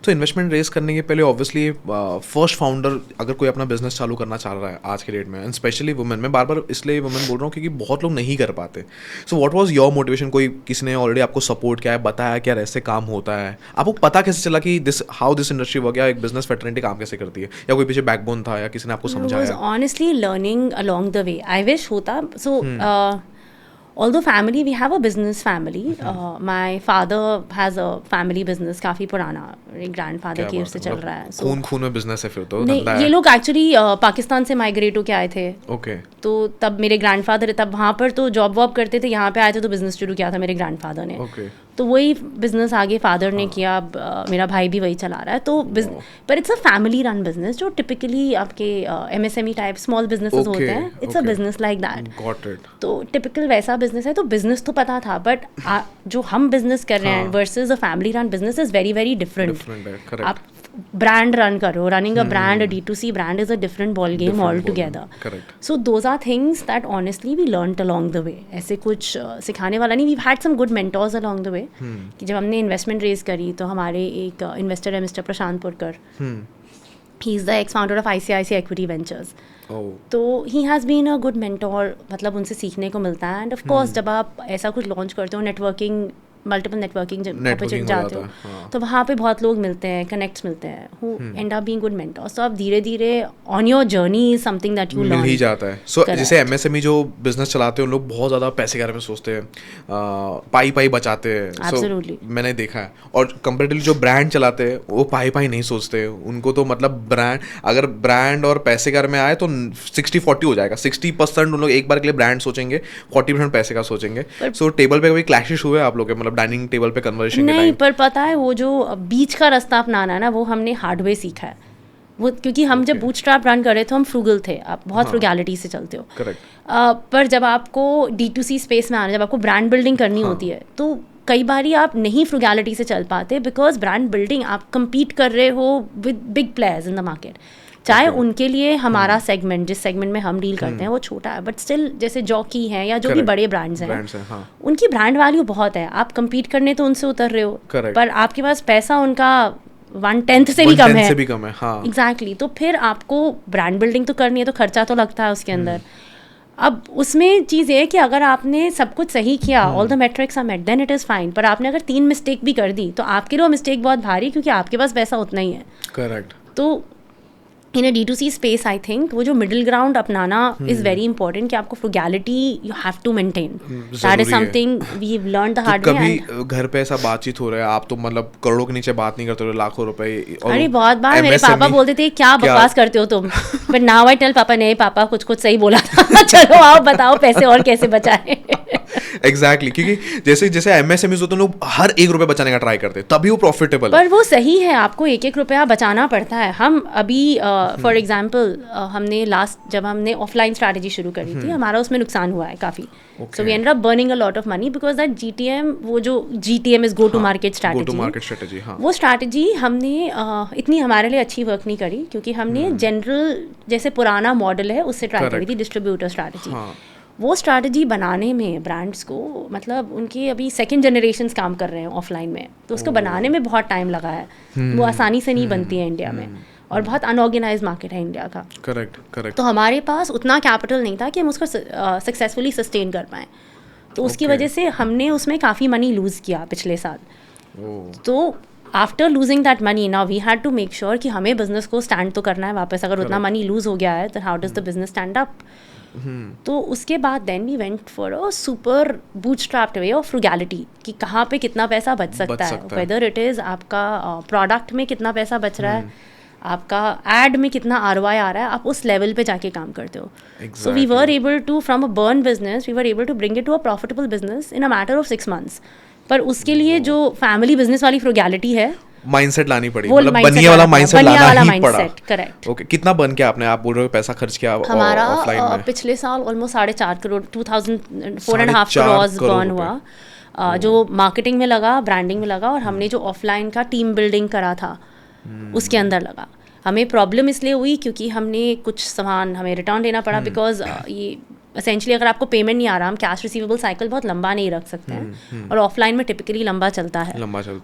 तो इन्वेस्टमेंट रेज करने के पहले ऑब्वियसली फर्स्ट फाउंडर अगर कोई अपना बिजनेस चालू करना चाह रहा है आज के डेट में, एंड स्पेशली वुमेन, मैं बार बार इसलिए वुमेन बोल रहा हूँ क्योंकि बहुत लोग नहीं कर पाते। So what was your motivation? कोई किसी ने ऑलरेडी आपको सपोर्ट किया है, बताया क्या ऐसे काम होता है, आपको पता कैसे चला कि this how this industry work, या एक बिजनेस फ्रेटर्निटी काम कैसे करती है, या कोई पीछे बैकबोन था, या किसी ने आपको समझाया? Honestly learning along the way. I wish होता. So although family, we have a business family. My father has a family business काफ़ी पुराना, मेरे grandfather की से चल रहा है। So खून खून में बिजनेस है फिर तो। नहीं, ये लोग एक्चुअली पाकिस्तान से माइग्रेट होके आए थे। ओके। तो तब मेरे ग्रैंडफादर तब वहाँ पर तो जॉब वॉब करते थे, यहाँ पे आए थे तो बिजनेस शुरू किया था मेरे ग्रैंडफादर ने। ओके। तो वही बिजनेस आगे फादर ने किया, अब मेरा भाई भी वही चला रहा है। तो पर it's a family run business, जो टिपिकली आपके MSME टाइप स्मॉल बिजनेसेस होते हैं, it's a business like that. तो टिपिकल वैसा बिजनेस है। तो बिजनेस तो पता था, बट जो हम बिजनेस कर रहे हैं versus a family run business is very very different. आप ब्रांड रन करो, running a brand, a D2C brand is a different ball game altogether. Correct. So those are things that honestly we learnt along the way. ऐसे कुछ सिखाने वाला नहीं, we've had some good mentors along the way. कि जब हमने investment raise करी तो हमारे एक इन्वेस्टर है mister Prashant Purkar, he is the ex founder of ICICI Equity Ventures. तो he has been a good mentor, मतलब उनसे सीखने को मिलता है। एंड ऑफ कोर्स जब आप ऐसा कुछ लॉन्च करते हो, नेटवर्किंग मल्टीपल नेटवर्किंग अपॉर्चुनिटी जाते हो, तो वहाँ पे बहुत लोग मिलते हैं, कनेक्ट्स मिलते हैं, who end up being good mentors. तो आप धीरे धीरे on your journey is something that you learn, मिल ही जाता है। सो जैसे MSME जो बिजनेस चलाते हैं उन लोग बहुत ज़्यादा पैसे के बारे में सोचते हैं, पाई बचाते हैं। Absolutely. मैंने देखा है। और कंपेरेटिवली जो ब्रांड चलाते हैं वो पाई नहीं सोचते, उनको तो मतलब अगर ब्रांड और पैसे के बारे में आए तो 60-40 हो जाएगा। 60% उन लोग एक बार के लिए ब्रांड सोचेंगे, 40% पैसे का सोचेंगे। सो टेबल पे कभी क्लैशेस हुए आप लोग के, मतलब डाइनिंग टेबल पे कन्वर्सेशन नहीं, पर पता है वो जो बीच का रास्ता अपनाना है ना, वो हमने हार्ड वे सीखा है। वो क्योंकि हम जब बूटस्ट्रैप रन कर रहे थे, हम फ्रूगल थे, आप बहुत फ्रूगैलिटी से चलते हो। करेक्ट। पर जब आपको D2C स्पेस में आना, जब आपको ब्रांड बिल्डिंग करनी होती है, तो कई बारी आप नहीं फ्रूगैलिटी से चल पाते, बिकॉज ब्रांड बिल्डिंग आप compete कर रहे हो with big players in the market. चाहे उनके लिए हमारा सेगमेंट, जिस सेगमेंट में हम डील करते हैं, वो छोटा है, बट स्टिल जैसे जॉकी हैं या जो भी बड़े ब्रांड्स हैं, उनकी ब्रांड वैल्यू बहुत है। आप compete करने तो उनसे उतर रहे हो, पर आपके पास पैसा उनका 1/10 से भी कम है। एग्जैक्टली। तो फिर आपको ब्रांड बिल्डिंग तो करनी है, तो खर्चा तो लगता है उसके अंदर। अब उसमें चीज़ ये है कि अगर आपने सब कुछ सही किया, all the metrics are met, then it is fine. पर आपने अगर 3 मिस्टेक भी कर दी, तो आपके लिए वो मिस्टेक बहुत भारी, क्योंकि आपके पास पैसा उतना ही है। करेक्ट। तो इन अ D2C स्पेस आई थिंक वो जो मिडिल ग्राउंड अपनाना इज वेरी इंपॉर्टेंट, कि आपको frugality you have to maintain. That is something we have learned the hard way. कभी घर पे ऐसा बातचीत हो रहा है, आप तो मतलब करोड़ों के नीचे बात नहीं करते हो, लाखों रुपए। अरे बहुत बार मेरे पापा बोलते थे क्या बकवास करते हो तुम, बट नाउ आई टेल पापा, नहीं पापा कुछ सही बोला था। चलो आओ बताओ पैसे और कैसे बचाए। एग्जैक्टली, क्योंकि जैसे MSMEs होते हैं, लोग हर 1 रुपये बचाने का ट्राई करते हैं, तभी वो प्रॉफिटेबल है। पर वो सही है, आपको 1-1 रुपया बचाना पड़ता है। हम अभी फॉर एग्जांपल हमने जब हमने ऑफलाइन स्ट्रैटेजी शुरू करी थी, हमारा उसमें नुकसान हुआ है काफ़ी। So we ended up burning a lot of money, because that GTM, वो जो GTM is go to market strategy, वो स्ट्रैटेजी हमने इतनी हमारे लिए अच्छी वर्क नहीं करी, क्योंकि हमने जनरल जैसे पुराना मॉडल है उससे ट्राई करी थी, डिस्ट्रीब्यूटर स्ट्रैटेजी। वो स्ट्रैटेजी बनाने में ब्रांड्स को, मतलब उनके अभी 2nd जनरेशंस काम कर रहे हैं ऑफलाइन में, तो उसको बनाने में बहुत टाइम लगा है। वो आसानी से नहीं बनती है इंडिया में, और बहुत अनऑर्गेनाइज मार्केट है इंडिया का। करेक्ट। तो हमारे पास उतना कैपिटल नहीं था कि हम उसको सक्सेसफुली सस्टेन कर पाएँ, तो उसकी वजह से हमने उसमें काफ़ी मनी लूज़ किया पिछले साल। तो after losing that money, now we had to make sure कि हमें बिजनेस को स्टैंड तो करना है वापस। अगर उतना मनी लूज हो गया है, तो how does the business stand up? तो उसके बाद then we went for a super bootstrapped way of frugality, कि कहाँ पे कितना पैसा बच सकता है, वेदर इट इज़ आपका प्रोडक्ट में कितना पैसा बच रहा है, आपका एड में कितना ROI आ रहा है, आप उस लेवल पे जाके काम करते हो। So we were able to, from a burn business, we were able to bring it to a profitable business in a matter of 6 months। पर उसके लिए जो फैमिली बिजनेस वाली फ्रूगैलिटी है, माइंडसेट लानी पड़ी, मतलब बनिया वाला माइंडसेट लाना ही पड़ा। करेक्ट। ओके, कितना बर्न किया आपने? आप बोल रहे हो पैसा खर्च किया हमारा ऑफलाइन में? पिछले साल ऑलमोस्ट 4.5 करोड़, 4.5 करोड़ बर्न हुआ, जो मार्केटिंग में लगा, ब्रांडिंग में लगा, और हमने जो ऑफलाइन का टीम बिल्डिंग करा था उसके अंदर लगा। हमें प्रॉब्लम इसलिए हुई क्योंकि हमने कुछ सामान हमें रिटर्न लेना पड़ा, बिकॉज ये एसेंशली अगर आपको पेमेंट नहीं आ रहा, हम कैश रिसीवेबल साइकिल बहुत लंबा नहीं रख सकते हैं, और ऑफलाइन में टिपिकली लंबा चलता है।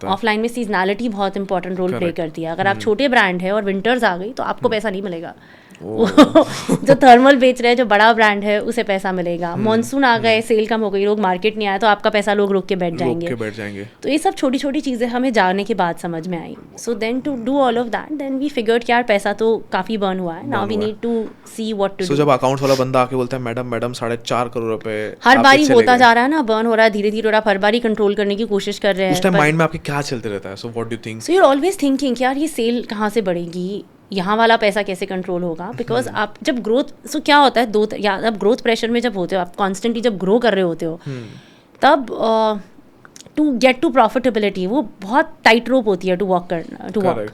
ऑफलाइन में सीजनैलिटी बहुत इंपॉर्टेंट रोल प्ले करती है। अगर आप छोटे ब्रांड है और विंटर्स आ गई, तो आपको पैसा नहीं मिलेगा। जो थर्मल बेच रहे हैं, जो बड़ा ब्रांड है, उसे पैसा मिलेगा। मॉनसून आ गए, सेल कम हो गई, लोग मार्केट नहीं आए, तो आपका पैसा लोग रोक के बैठ जाएंगे। तो ये सब छोटी छोटी चीज़ें हमें जाने के बाद समझ में आई। So then to do all of that, then we figured कि यार पैसा तो काफ़ी बर्न हुआ है, now we need to see what to do. So जब अकाउंट वाला बंदा आके बोलता है मैडम 4.5 करोड़ रुपए हर बारी होता जा रहा है ना, बर्न हो रहा है धीरे धीरे, और आप हर बारी कंट्रोल करने की कोशिश कर रहे हैं, उस टाइम माइंड में आपके क्या चलते रहता है? So what do you think? So you are always thinking कि यार ये सेल कहाँ से बढ़ेगी, यहाँ वाला पैसा कैसे कंट्रोल होगा, बिकॉज आप जब ग्रोथ, सो क्या होता है या आप ग्रोथ प्रेशर में जब होते हो, आप कॉन्स्टेंटली जब ग्रो कर रहे होते हो, तब टू गेट टू प्रॉफिटेबिलिटी वो बहुत टाइट रोप होती है टू वॉक करना, to walk.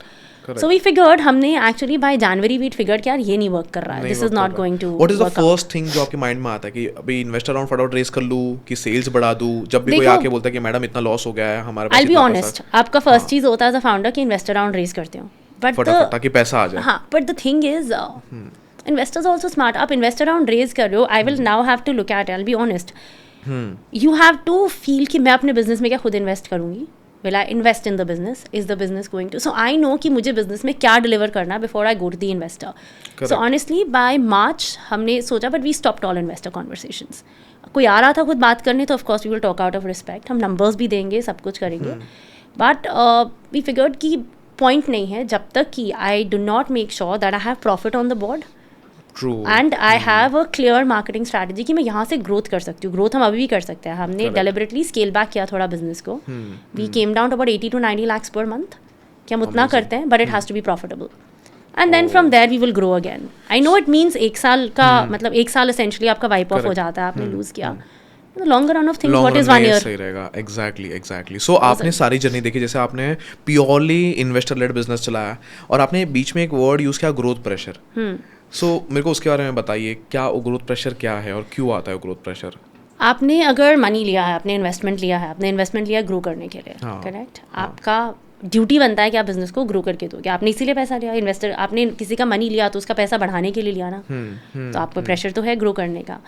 Correct. So we figured, हमने actually by January we figured कि यार ये नहीं वर्क कर रहा है, this is not going to. What is the first thing जो आपके माइंड में आता है कि अभी इन्वेस्टर राउंड फटाफट रेस कर लूं कि सेल्स बढ़ा दूं, जब भी कोई आके बोलता है कि मैडम इतना लॉस हो गया है हमारे पास. I'll be honest, आपका फर्स्ट चीज होता है एज अ फाउंडर कि इन्वेस्टर राउंड रेस करते हो, बट फटाफट ताकि पैसा आ जाए. हाँ, but the thing is investors also smart. आप इन्वेस्टर राउंड रेज कर रहे हो, I will now have to look at, I will be honest, you have to feel कि मैं अपने बिजनेस में क्या खुद इन्वेस्ट करूंगी. Will I invest in the business? Is the business going to? So I know कि मुझे business में क्या deliver करना है before I go to the investor. Correct. So honestly by March हमने सोचा, but we stopped all investor conversations. कोई आ रहा था खुद बात करने तो of course we will talk out of respect. हम numbers भी देंगे, सब कुछ करेंगे. But we figured कि point नहीं है जब तक कि I do not make sure that I have profit on the board. True. And I have a clear marketing strategy कि मैं यहाँ से ग्रोथ कर सकती हूँ. ग्रोथ हम अभी भी कर सकते हैं. हमने डेलिबरेटली स्केल बैक किया थोड़ा बिजनेस को. We came down to about 80 to 90 lakhs per month कि हम उतना करते हैं, but it has to be profitable. And then from there we will grow again. I know it means एक साल का मतलब एक साल एसेंशली आपका वाइप ऑफ हो जाता है, आपने लूज किया. Longer run of things what is 1 year सही रहेगा. एग्जैक्टली. सो आपने सारी जर्नी देखी, जैसे आपने प्योरली इन्वेस्टर लेड बिजनेस चलाया और आपने बीच में एक वर्ड यूज किया ग्रोथ प्रेशर. सो मेरे को उसके बारे में बताइए, क्या वो ग्रोथ प्रेशर क्या है और क्यों आता है ग्रोथ प्रेशर? आपने अगर मनी लिया है, आपने इन्वेस्टमेंट लिया है, आपने इन्वेस्टमेंट लिया ग्रो करने के लिए, करेक्ट. आपका ड्यूटी बनता है कि आप बिजनेस को ग्रो करके दोगे. आपने इसीलिए पैसा लिया. इन्वेस्टर आपने किसी का मनी लिया तो उसका पैसा बढ़ाने के लिए लिया ना. तो आपको प्रेशर तो है ग्रो करने का.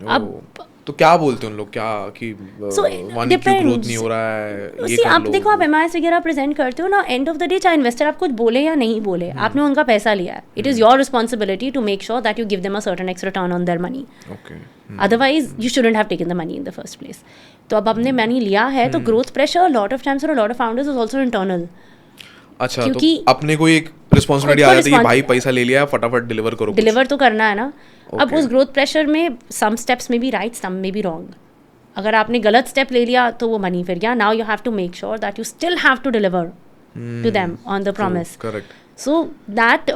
अब तो क्या बोलते हैं उन लोग, क्या कि वन क्यों ग्रोथ नहीं हो रहा है, ये कर आप लो. देखो, आप एमआईएस वगैरह प्रेजेंट करते हो ना, एंड ऑफ द डे चाहे इन्वेस्टर आप कुछ बोले या नहीं बोले, आपने उनका पैसा लिया है. It is your responsibility to make sure that you give them a certain X return on their money. Otherwise you shouldn't have taken the money in the first place. तो अब आपने मनी लिया है तो growth pressure lot of times for a lot of founders is also internal. अच्छा, तो अपने को एक रिस्पॉन्सिबिलिटी आ जाती है, भाई पैसा ले लिया फटाफट डिलीवर करो. डिलीवर तो करना है ना. अब उस ग्रोथ प्रेशर में सम स्टेप्स में भी राइट, सम में भी रॉन्ग. अगर आपने गलत स्टेप ले लिया तो वो मनी फिर गया. Now you have to make sure that you still have to deliver to them on the promise. Correct. So that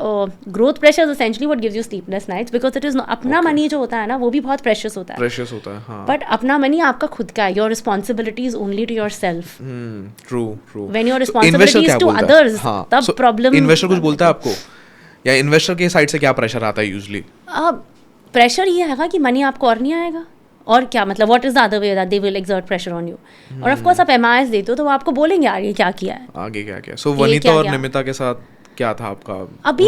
growth pressure is essentially what gives you sleepless nights, because it is अपना money जो होता है ना वो भी बहुत precious होता है. प्रेशियस होता है, हाँ. बट अपना मनी आपका खुद का है. Your responsibility is only to yourself. True. When your responsibility is to others, तब प्रॉब्लम. इन्वेस्टर कुछ बोलता है आपको, या इन्वेस्टर के साइड से क्या प्रेशर आता है यूजुअली? प्रेशर ये है कि मनी आपको और नहीं आएगा. और क्या मतलब, what is the other way that they will exert pressure on you. और ऑफ कोर्स आप एमआईएस देते हो तो वो आपको बोलेंगे यार ये क्या किया है, आगे क्या किया. सो वनीता और निमिता के साथ क्या था आपका अभी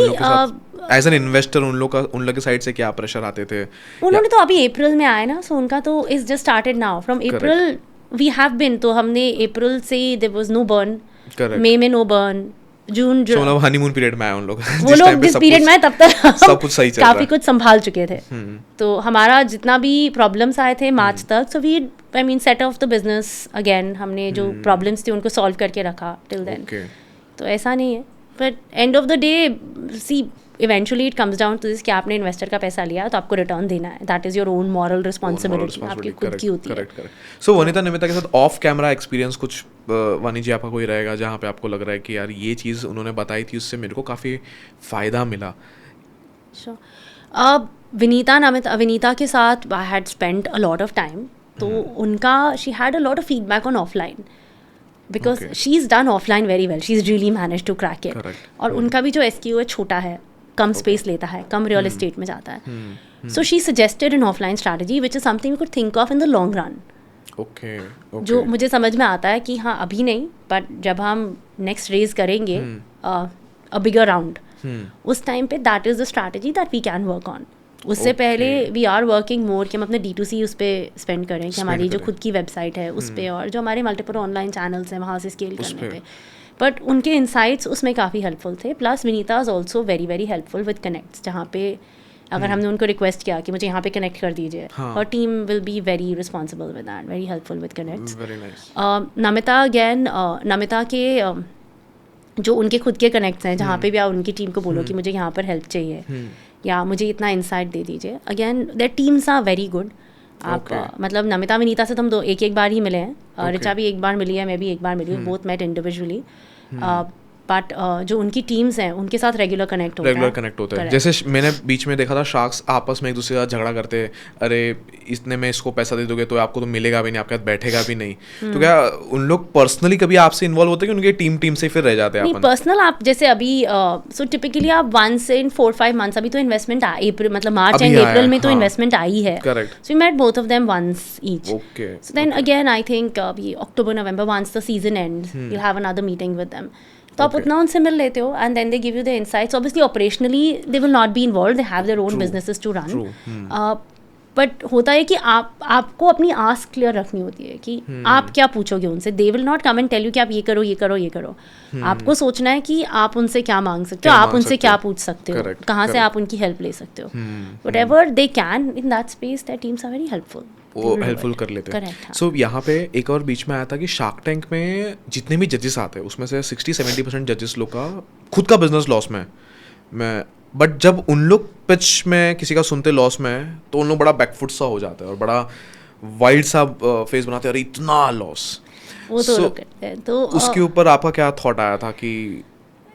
एज एन इन्वेस्टर? उन लोग के साइड से क्या प्रेशर आते थे? उन्होंने तो अभी अप्रैल में आए ना, सो उनका तो is just started now. From April we have been, तो हमने अप्रैल से देयर वाज नो बर्न, मई में नो बर्न, जून जो मतलब हनीमून पीरियड में आए उन लोग. वो लोग जिस पीरियड में तब तक सब कुछ सही चल रहा है, काफी कुछ संभाल चुके थे. तो हमारा जितना भी प्रॉब्लम्स आए थे मार्च तक, so we I mean set off the business again. हमने जो प्रॉब्लम्स थे उनको सॉल्व करके रखा टिल देन. तो ऐसा नहीं है, but end of the day see eventually it comes down to this कि आपने इन्वेस्टर का पैसा लिया तो आपको रिटर्न देना है. That is your own moral responsibility, आपकी खुद की होती है. सो वनीता निमिता के साथ ऑफ कैमरा एक्सपीरियंस कुछ वानी जी आपका कोई रहेगा जहाँ पे आपको लग रहा है कि यार ये चीज़ उन्होंने बताई थी उससे मेरे को काफ़ी फ़ायदा मिला? विनीता के साथ I had spent a lot of time. तो उनका she had a lot of feedback on offline, because she is done offline very well. She is really manage to crack it. और उनका भी जो एसक्यू है छोटा है, कम स्पेस लेता है, कम रियल एस्टेट में जाता है. So she suggested an offline strategy which is something we could think of in the long run. जो मुझे समझ में आता है कि हाँ अभी नहीं, बट जब हम नेक्स्ट रेज करेंगे अ बिगर राउंड, उस टाइम पे that is the strategy that we can work on. उससे पहले वी आर वर्किंग मोर कि हम अपने D2C उस पर स्पेंड करें, कि हमारी जो खुद की वेबसाइट है उस पर, और जो हमारे मल्टीपल ऑनलाइन चैनल्स हैं वहाँ से स्केल करने पे. बट उनके इंसाइट्स उसमें काफ़ी हेल्पफुल थे. Plus Vinita is also very very helpful with connects, जहाँ पे अगर हमने उनको रिक्वेस्ट किया कि मुझे यहाँ पे कनेक्ट कर दीजिए, और team will be very responsible with that, very helpful with connects. Namita again, Namita के जो उनके खुद के कनेक्ट्स हैं, जहाँ पे भी आप उनकी टीम को बोलो कि मुझे यहाँ पर हेल्प चाहिए या मुझे इतना इंसाइट दे दीजिए, again their teams are very good. आप मतलब नमिता विनीता से तो हम एक बार ही मिले हैं. ऋचा भी एक बार मिली है, मैं भी एक बार मिली हूँ. Both met individually. बट जो उनकी टीम्स हैं उनके साथ रेगुलर कनेक्ट होता है. रेगुलर कनेक्ट होते हैं. जैसे मैंने बीच में देखा था शार्क्स आपस में एक दूसरे के साथ झगड़ा करते हैं, अरे इतने में इसको पैसा दे दोगे तो आपको तो मिलेगा भी नहीं, आपके साथ बैठेगा भी नहीं. तो क्या उन लोग पर्सनली कभी आपसे इन्वॉल्व होते हैं कि उनके टीम से फिर रह जाते हैं? नहीं, पर्सनल आप जैसे अभी सो टिपिकली आप 1 in 4-5 months, अभी तो इन्वेस्टमेंट अप्रैल मतलब मार्च एंड अप्रैल में तो इन्वेस्टमेंट आई है. Correct. So we met both of them once each. Okay. So then again, I think अभी अक्टूबर नवंबर once the season ends, you'll have another meeting with them. तो आप उतना उनसे मिल लेते हो and then they give you the insights. Obviously, operationally they will not be involved. They have their own businesses to run. But होता है कि आपको अपनी आस्क क्लियर रखनी होती है कि आप क्या पूछोगे उनसे. They will not come and tell you कि आप ये करो ये करो ये करो. आपको सोचना है कि आप उनसे क्या मांग सकते हो, आप उनसे क्या पूछ सकते हो, कहाँ से आप उनकी हेल्प ले सकते हो. Whatever they can in that space, their teams are very helpful. वो हेल्पफुल कर लेते हैं. सो यहाँ पे एक और बीच में आया था कि शार्क टैंक में जितने भी जजेस आते हैं उसमें से 60-70% जजेस लोग का खुद का बिजनेस लॉस में मैं. बट जब उन लोग पिच में किसी का सुनते लॉस में तो उन लोग बड़ा बैकफुट सा हो जाता है और बड़ा वाइल्ड सा फेस बनाते हैं, अरे इतना लॉस. वो तो लोग करते हैं. तो उसके ऊपर आपका क्या थॉट आया था कि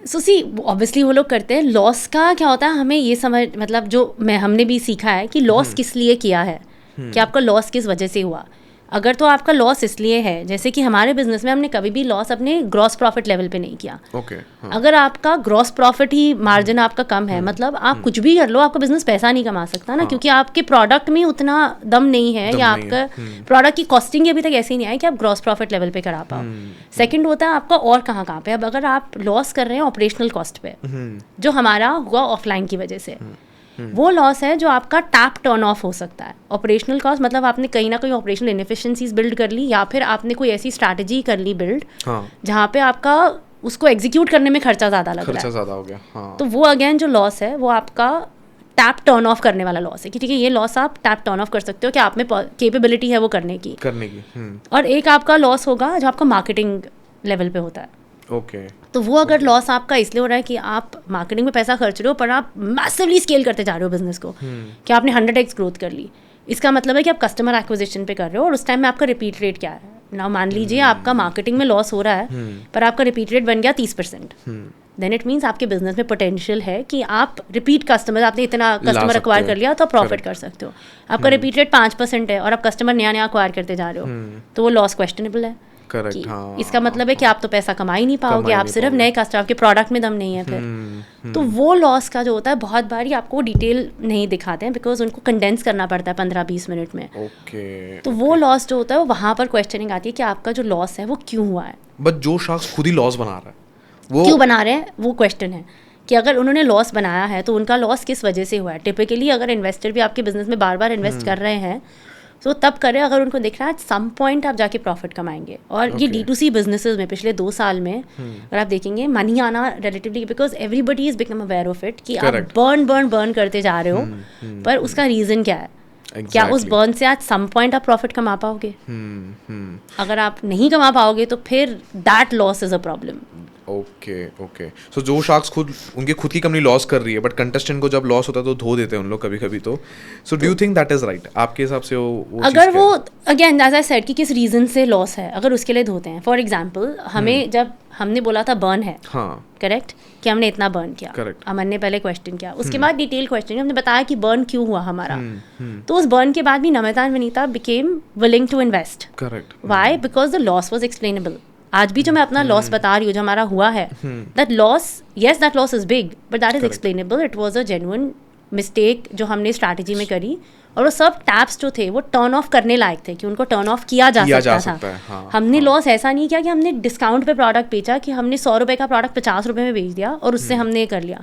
सो सी ऑब्वियसली वो लोग करते हैं. लॉस का क्या होता है हमें ये समझ मतलब जो हमने भी सीखा है कि लॉस किस लिए किया है, कि आपका लॉस किस वजह से हुआ. अगर तो आपका लॉस इसलिए है, जैसे कि हमारे बिजनेस में हमने कभी भी लॉस अपने ग्रॉस प्रॉफिट लेवल पे नहीं किया. हाँ. अगर आपका ग्रॉस प्रॉफिट ही मार्जिन आपका कम है, मतलब आप कुछ भी कर लो आपका बिजनेस पैसा नहीं कमा सकता ना. क्योंकि आपके प्रोडक्ट में उतना दम नहीं है या आपका प्रोडक्ट की कॉस्टिंग अभी तक ऐसी नहीं आई कि आप ग्रॉस प्रॉफिट लेवल पे करा पाओ. सेकंड होता है आपका और कहाँ पे. अब अगर आप लॉस कर रहे हैं ऑपरेशनल कॉस्ट पे, जो हमारा हुआ ऑफलाइन की वजह से, वो लॉस है जो आपका टैप टर्न ऑफ हो सकता है. ऑपरेशनल कॉस्ट मतलब आपने कहीं ना कहीं ऑपरेशनल इनएफिशिएंसीज बिल्ड कर ली, या फिर आपने कोई ऐसी स्ट्रैटेजी कर ली बिल्ड जहाँ पे आपका उसको एग्जीक्यूट करने में खर्चा ज़्यादा लग रहा है. खर्चा ज़्यादा हो गया. हाँ. तो वो अगेन जो लॉस है वो आपका टैप टर्न ऑफ करने वाला लॉस है कि ठीक है ये लॉस आप टैप टर्न ऑफ कर सकते हो कि आप में कैपेबिलिटी है वो करने की. और एक आपका लॉस होगा जो आपका मार्केटिंग लेवल पे होता है. ओके. तो वो अगर लॉस आपका इसलिए हो रहा है कि आप मार्केटिंग में पैसा खर्च रहे हो पर आप मैसिवली स्केल करते जा रहे हो बिजनेस को, कि आपने 100x ग्रोथ कर ली. इसका मतलब है कि आप कस्टमर एक्विजिशन पे कर रहे हो और उस टाइम में आपका रिपीट रेट क्या है. ना मान लीजिए आपका मार्केटिंग में लॉस हो रहा है पर आपका रिपीट रेट बन गया 30%, देन इट मीन्स आपके बिजनेस में पोटेंशियल है कि आप रिपीट कस्टमर, आपने इतना कस्टमर एक्वायर कर लिया तो आप प्रॉफिट कर सकते हो. आपका रिपीट रेट 5% है और आप कस्टमर नया एक्वायर करते जा रहे हो, तो वो लॉस क्वेश्चनेबल है. हाँ. इसका मतलब है कि आप तो पैसा कमा ही नहीं पाओगे, आप सिर्फ नए कस्टमर, आपके प्रोडक्ट में दम नहीं है फिर. तो वो लॉस का जो होता है बहुत बारी आपको डिटेल नहीं दिखाते हैं बिकॉज उनको कंडेंस करना पड़ता है 15-20 मिनट में. तो वो लॉस जो होता है वो वहाँ पर क्वेश्चनिंग आती है कि आपका जो लॉस है वो क्यों हुआ है. बट जो शख्स खुद ही लॉस बना रहा है वो क्यों बना रहे हैं वो क्वेश्चन है. कि अगर उन्होंने लॉस बनाया है तो उनका लॉस किस वजह से हुआ है. टिपिकली अगर इन्वेस्टर भी आपके बिजनेस में बार बार इन्वेस्ट कर रहे हैं तो तब करें अगर उनको दिख रहा है सम पॉइंट आप जाके प्रॉफिट कमाएंगे. और ये D2C बिजनेसेस में पिछले 2 साल में अगर आप देखेंगे मनी आना relatively, because everybody is become aware of it कि आप बर्न करते जा रहे हो, पर उसका रीज़न क्या है. क्या उस बर्न से आज सम पॉइंट आप प्रॉफिट कमा पाओगे. अगर आप नहीं कमा पाओगे तो फिर that loss is a problem. Okay. So जो शार्क्स खुद उनकी खुद की कंपनी लॉस कर रही है बट कंटेस्टेंट को जब लॉस होता है तो धो देते हैं उन लोग कभी कभी. तो so do you think that is right आपके हिसाब से? वो अगर वो अगेन एज आई सेड कि किस रीजन से लॉस है, अगर उसके लिए धोते हैं. फॉर एग्जांपल हमें जब हमने बोला था बर्न है, करेक्ट, कि हमने इतना बर्न किया, अमन ने पहले क्वेश्चन किया, उसके बाद डिटेल क्वेश्चन हमने बताया कि बर्न क्यों हुआ हमारा. तो उस बर्न के बाद भी Namita and Vinita became willing to invest. Why? Because the loss was explainable. आज भी जो मैं अपना लॉस बता रही हूँ जो हमारा हुआ है, that loss, yes that loss is big but that is explainable. It was a genuine mistake जो हमने स्ट्रैटेजी में करी, और वो सब टैप्स जो थे वो टर्न ऑफ करने लायक थे कि उनको टर्न ऑफ किया जा सकता था. हमने लॉस ऐसा नहीं किया कि हमने डिस्काउंट पे प्रोडक्ट बेचा, कि हमने 100 रुपये का प्रोडक्ट 50 रुपये में बेच दिया और उससे हमने कर लिया.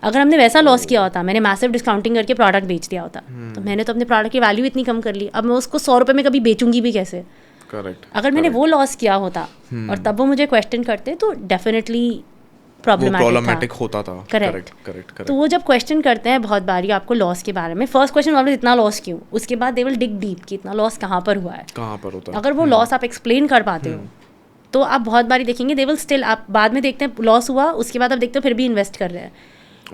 अगर हमने वैसा लॉस किया होता, मैंने मैसिव डिस्काउंटिंग करके प्रोडक्ट बेच दिया होता, तो मैंने तो अपने प्रोडक्ट की वैल्यू इतनी कम कर ली, अब मैं उसको 100 रुपये में कभी बेचूंगी भी कैसे. अगर मैंने वो लॉस किया होता और तब वो मुझे क्वेश्चन करते तो डेफिनेटली प्रॉब्लमेटिक होता था. करेक्ट. तो वो जब क्वेश्चन करते हैं बहुत बारी आपको लॉस के बारे में, फर्स्ट क्वेश्चन ऑलवेज इतना लॉस क्यों, उसके बाद दे विल डिग डीप कि इतना लॉस कहाँ पर हुआ है, कहाँ पर होता है. अगर वो लॉस आप एक्सप्लेन कर पाते हो तो आप बहुत बारी देखेंगे दे विल स्टिल, आप बाद में देखते हैं लॉस हुआ उसके बाद आप देखते हो फिर भी इन्वेस्ट कर रहे हैं.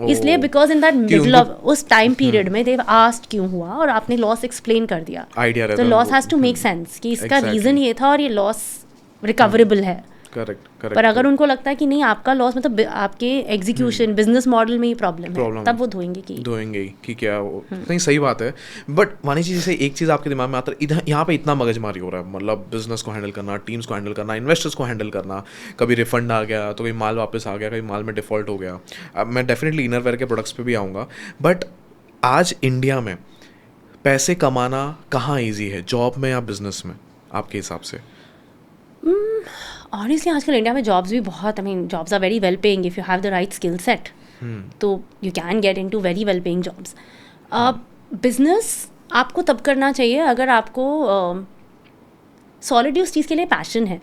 इसलिए because in that middle of उस टाइम पीरियड में देव आस्क्ड क्यों हुआ और आपने लॉस एक्सप्लेन कर दिया, तो loss has to make sense कि इसका रीजन ये था और ये लॉस रिकवरेबल है. करेक्ट पर अगर उनको लगता है कि नहीं आपका लॉस मतलब आपके एग्जीक्यूशन बिजनेस मॉडल में ही प्रॉब्लम है, तब वो धोएंगे कि क्या नहीं, सही बात है। बट मानी जी जैसे एक चीज़ आपके दिमाग में आता है, इधर यहाँ पे इतना मगजमारी हो रहा है, मतलब बिजनेस को हैंडल करना, टीम्स को हैंडल करना, इन्वेस्टर्स को हैंडल करना, कभी रिफंड आ गया तो कभी माल वापस आ गया, कभी माल में डिफॉल्ट हो गया। अब मैं डेफिनेटली इनरवेयर के प्रोडक्ट्स पे भी आऊँगा, बट आज इंडिया में पैसे कमाना कहाँ ईजी है, जॉब में या बिजनेस में आपके हिसाब से? ऑनेस्टली आजकल इंडिया में जॉब्स भी बहुत, I mean jobs are very well paying if you have the right skill set, तो you can get into very well paying jobs. Business आपको तब करना चाहिए अगर आपको सॉलिडली उस चीज़ के लिए पैशन है,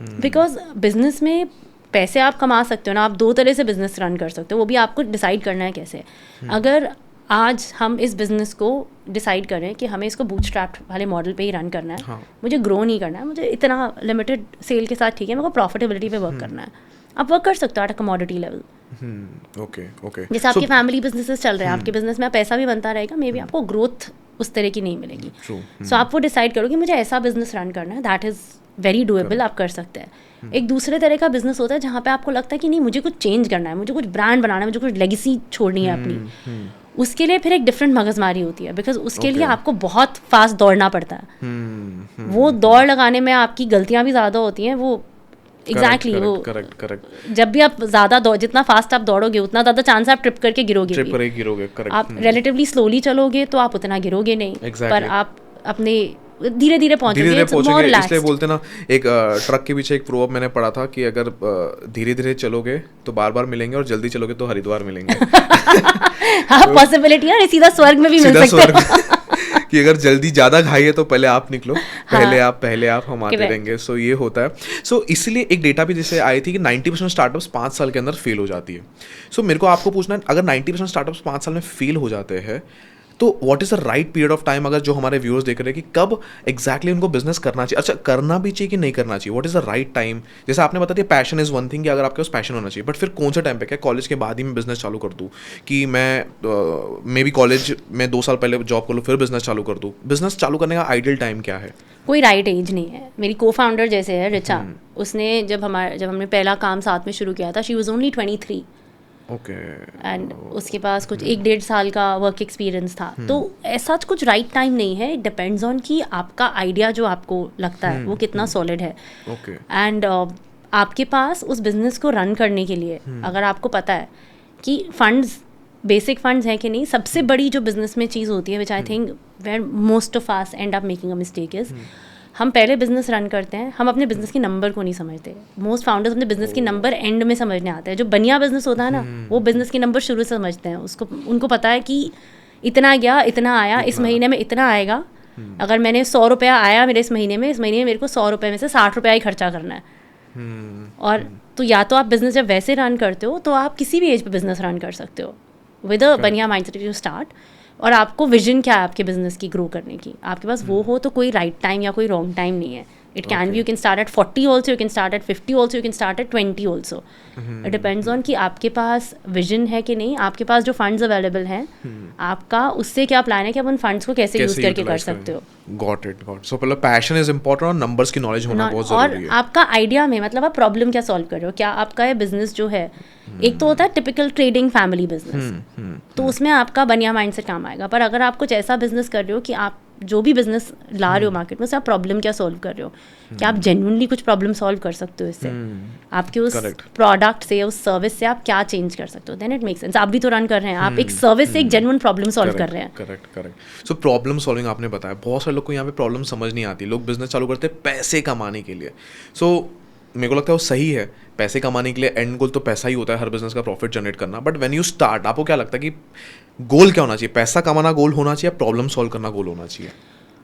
बिकॉज बिजनेस में पैसे आप कमा सकते हो ना, आप दो तरह से बिजनेस रन कर सकते हो, वो भी आपको डिसाइड करना है कैसे। अगर आज हम इस बिज़नेस को डिसाइड करें कि हमें इसको बूटस्ट्रैप वाले मॉडल पे ही रन करना है, मुझे ग्रो नहीं करना है, मुझे इतना लिमिटेड सेल के साथ ठीक है, मेरे को प्रॉफिटेबिलिटी पे वर्क करना है, आप वर्क कर सकते हो at a commodity level. Okay जैसे आपके फैमिली बिजनेसेस चल रहे हैं, आपके बिजनेस में पैसा भी बनता रहेगा, मे बी आपको ग्रोथ उस तरह की नहीं मिलेगी। सो आप वो डिसाइड करो कि मुझे ऐसा बिजनेस रन करना है, दैट इज़ वेरी डूएबल, आप कर सकते हैं। एक दूसरे तरह का बिजनेस होता है जहाँ पे आपको लगता है कि नहीं मुझे कुछ चेंज करना है, मुझे कुछ ब्रांड बनाना है, मुझे कुछ लेगेसी छोड़नी है अपनी, उसके लिए फिर एक डिफरेंट मगजमारी होती है, बिकॉज उसके लिए आपको बहुत फास्ट दौड़ना पड़ता है। वो दौड़ लगाने में आपकी गलतियां भी ज़्यादा होती हैं, वो एग्जैक्टली वो करेक्ट। जब भी आप ज़्यादा जितना फास्ट आप दौड़ोगे उतना ज़्यादा चांस आप ट्रिप करके गिरोगे। आप रिलेटिवली स्लोली चलोगे तो आप उतना गिरोगे नहीं, पर आप अपने धीरे धीरे पहुंचोगे। इसलिए बोलते ना, एक ट्रक के पीछे एक प्रोवर्ब मैंने पढ़ा था कि अगर धीरे धीरे चलोगे तो बार बार मिलेंगे, और जल्दी चलोगे तो हरिद्वार मिलेंगे। हाँ, पॉसिबिलिटी है, सीधा स्वर्ग में भी मिल सकते हैं। कि अगर जल्दी ज़्यादा घाई है तो पहले आप निकलो, पहले आप हम आते रहेंगे। सो ये होता है। सो इसलिए एक डेटा भी जैसे आई थी कि 90% स्टार्टअप्स 5 साल के अंदर फेल हो जाती है। सो मेरे को आपको पूछना है, अगर 90% स्टार्टअप्स 5 साल में फेल हो जाते हैं तो what is the right period of time, अगर जो हमारे व्यूअर्स देख रहे हैं कि कब एग्जैक्टली उनको बिजनेस करना चाहिए, अच्छा करना भी चाहिए कि नहीं करना चाहिए, what is the right time? जैसे आपने बता दिया पैशन इज़ वन थिंग, कि अगर आपके पास पैशन होना चाहिए, बट फिर कौन सा टाइम पे, क्या कॉलेज के बाद ही मैं बिजनेस चालू कर दूँ, कि मैं मे बी कॉलेज में 2 साल पहले जॉब कर लूँ फिर बिजनेस चालू कर दूँ? बिजनेस चालू करने का आइडियल टाइम क्या है? कोई राइट एज नहीं है। मेरी को फाउंडर जैसे है रिचा, उसने जब हमने पहला काम साथ में शुरू किया था, शी वॉज ओनली 23 एंड उसके पास कुछ 1-1.5 साल का वर्क एक्सपीरियंस था। तो ऐसा कुछ राइट टाइम नहीं है, इट डिपेंड्स ऑन कि आपका आइडिया जो आपको लगता है वो कितना सॉलिड है, एंड आपके पास उस बिजनेस को रन करने के लिए अगर आपको पता है कि फंड्स, बेसिक फंड्स हैं कि नहीं। सबसे बड़ी जो बिजनेस में चीज़ होती है which I think where most of us end up making a mistake is, हम पहले बिजनेस रन करते हैं, हम अपने बिजनेस के नंबर को नहीं समझते। मोस्ट फाउंडर्स अपने बिजनेस के नंबर एंड में समझने आते हैं। जो बढ़िया बिजनेस होता है ना, वो बिजनेस के नंबर शुरू से समझते हैं। उनको पता है कि इतना गया, इतना आया, इस महीने में इतना आएगा। अगर मैंने 100 रुपया आया मेरे इस महीने में मेरे को 100 रुपये में से 60 रुपया ही खर्चा करना है। और तो या तो आप बिजनेस जब वैसे रन करते हो तो आप किसी भी एज पे बिजनेस रन कर सकते हो विद अ बढ़िया माइंडसेट टू स्टार्ट। और आपको विजन क्या है आपके बिजनेस की ग्रो करने की, आपके पास वो हो तो कोई राइट टाइम या कोई रॉन्ग टाइम नहीं है। It can B, you can start at 40 also, you can start at 50 also, you can start at 20 also. It depends on कि आपके पास विजन है कि नहीं, आपके पास जो फंड्स अवेलेबल हैं, आपका उससे क्या प्लान है कि आप उन फंड्स को कैसे यूज करके कर सकते हो। Got it. सो पहले पैशन इज इंपॉर्टेंट और नंबर्स की नॉलेज होना बहुत जरूरी है। और आपका आइडिया में मतलब आप प्रॉब्लम क्या सॉल्व कर रहे हो, क्या आपका ये बिजनेस जो है, एक तो होता है टिपिकल ट्रेडिंग फैमिली बिजनेस, तो उसमें आपका बढ़िया माइंड से काम आएगा। पर अगर आप कुछ ऐसा बिजनेस कर रहे हो कि आप जो भी बिजनेस ला रहे हो मार्केट में, उससे आप प्रॉब्लम क्या सॉल्व कर रहे हो, क्या आप जेन्युइनली कुछ प्रॉब्लम सॉल्व कर सकते हो इससे, आपके उस प्रोडक्ट से, उस सर्विस से आप क्या चेंज कर सकते हो, देन इट मेक्स सेंस। आप भी तो रन कर रहे हैं, आप एक सर्विस से एक जेन्युइन प्रॉब्लम सॉल्व कर रहे हैं। करेक्ट। सो प्रॉब्लम सॉल्विंग आपने बताया, बहुत सारे लोग को यहाँ पे प्रॉब्लम समझ नहीं आती। लोग बिजनेस चालू करते हैं पैसे कमाने के लिए। सो मेरे को लगता है वो सही है, पैसे कमाने के लिए एंड गोल तो पैसा ही होता है हर बिजनेस का, प्रॉफिट जनरेट करना। बट व्हेन यू स्टार्ट, आपको क्या लगता है कि गोल क्या होना चाहिए? पैसा कमाना गोल होना चाहिए, प्रॉब्लम सॉल्व करना गोल होना चाहिए?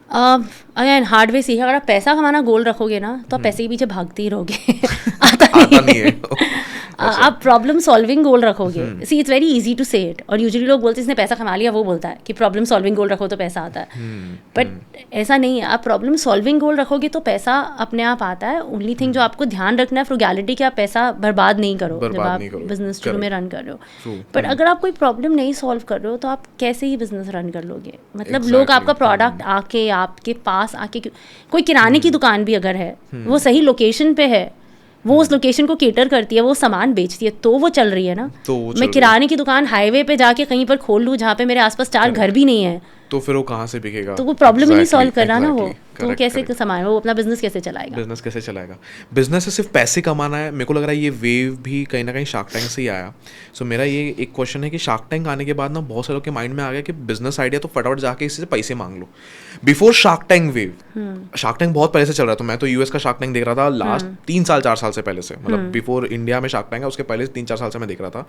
अगेन हार्ड वे सीखा, अगर आप पैसा कमाना गोल रखोगे ना तो आप पैसे के पीछे भागते ही रहोगे। आता नहीं है। आप प्रॉब्लम सॉल्विंग गोल रखोगे, see it's very easy to say it, और यूजुअली लोग बोलते हैं इसने पैसा कमा लिया, वो बोलता है कि प्रॉब्लम सॉल्विंग गोल रखो तो पैसा आता है। बट ऐसा नहीं है, आप प्रॉब्लम सॉल्विंग गोल रखोगे तो पैसा अपने आप आता है। ओनली थिंग जो आपको ध्यान रखना है फ्रुगैलिटी, कि आप पैसा बर्बाद नहीं करो जब आप बिजनेस शुरू में रन कर रहे हो। बट अगर आप कोई प्रॉब्लम नहीं सॉल्व कर रहे हो तो आप कैसे ही बिजनेस रन कर लोगे? मतलब लोग आपका प्रोडक्ट आके आपके पास आके, कोई किराने की दुकान भी अगर है, वो सही लोकेशन पे है, वो उस लोकेशन को केटर करती है, वो सामान बेचती है, तो वो चल रही है ना। तो वो चल मैं रही किराने की दुकान हाईवे पे जाके कहीं पर खोल लूँ जहाँ पे मेरे आसपास 4 घर भी नहीं है, तो फिर वो कहाँ से बिकेगा? तो वो प्रॉब्लम ही नहीं सॉल्व कर रहा ना वो। Exactly, तो वो correct, कैसे correct. सामान, वो अपना बिजनेस कैसे चलाएगा? बिजनेस कैसे चलाएगा? बिजनेस से सिर्फ पैसे कमाना है, मेरे को लग रहा है ये वेव भी कहीं ना कहीं शार्क टैंक से ही आया। सो मेरा ये एक क्वेश्चन है कि शार्क टैंक आने के बाद ना बहुत सारे लोग के माइंड में आ गया कि बिजनेस आइडिया तो फटाफट जाके इससे पैसे मांग लो। Before Shark Tank wave, Shark Tank बहुत पहले से चल रहा था। मैं तो यूएस का शार्क टैंक देख रहा था लास्ट 3-4 साल से पहले से, मतलब बिफोर इंडिया में शार्क टैंक है उसके पहले 3-4 साल से मैं देख रहा था।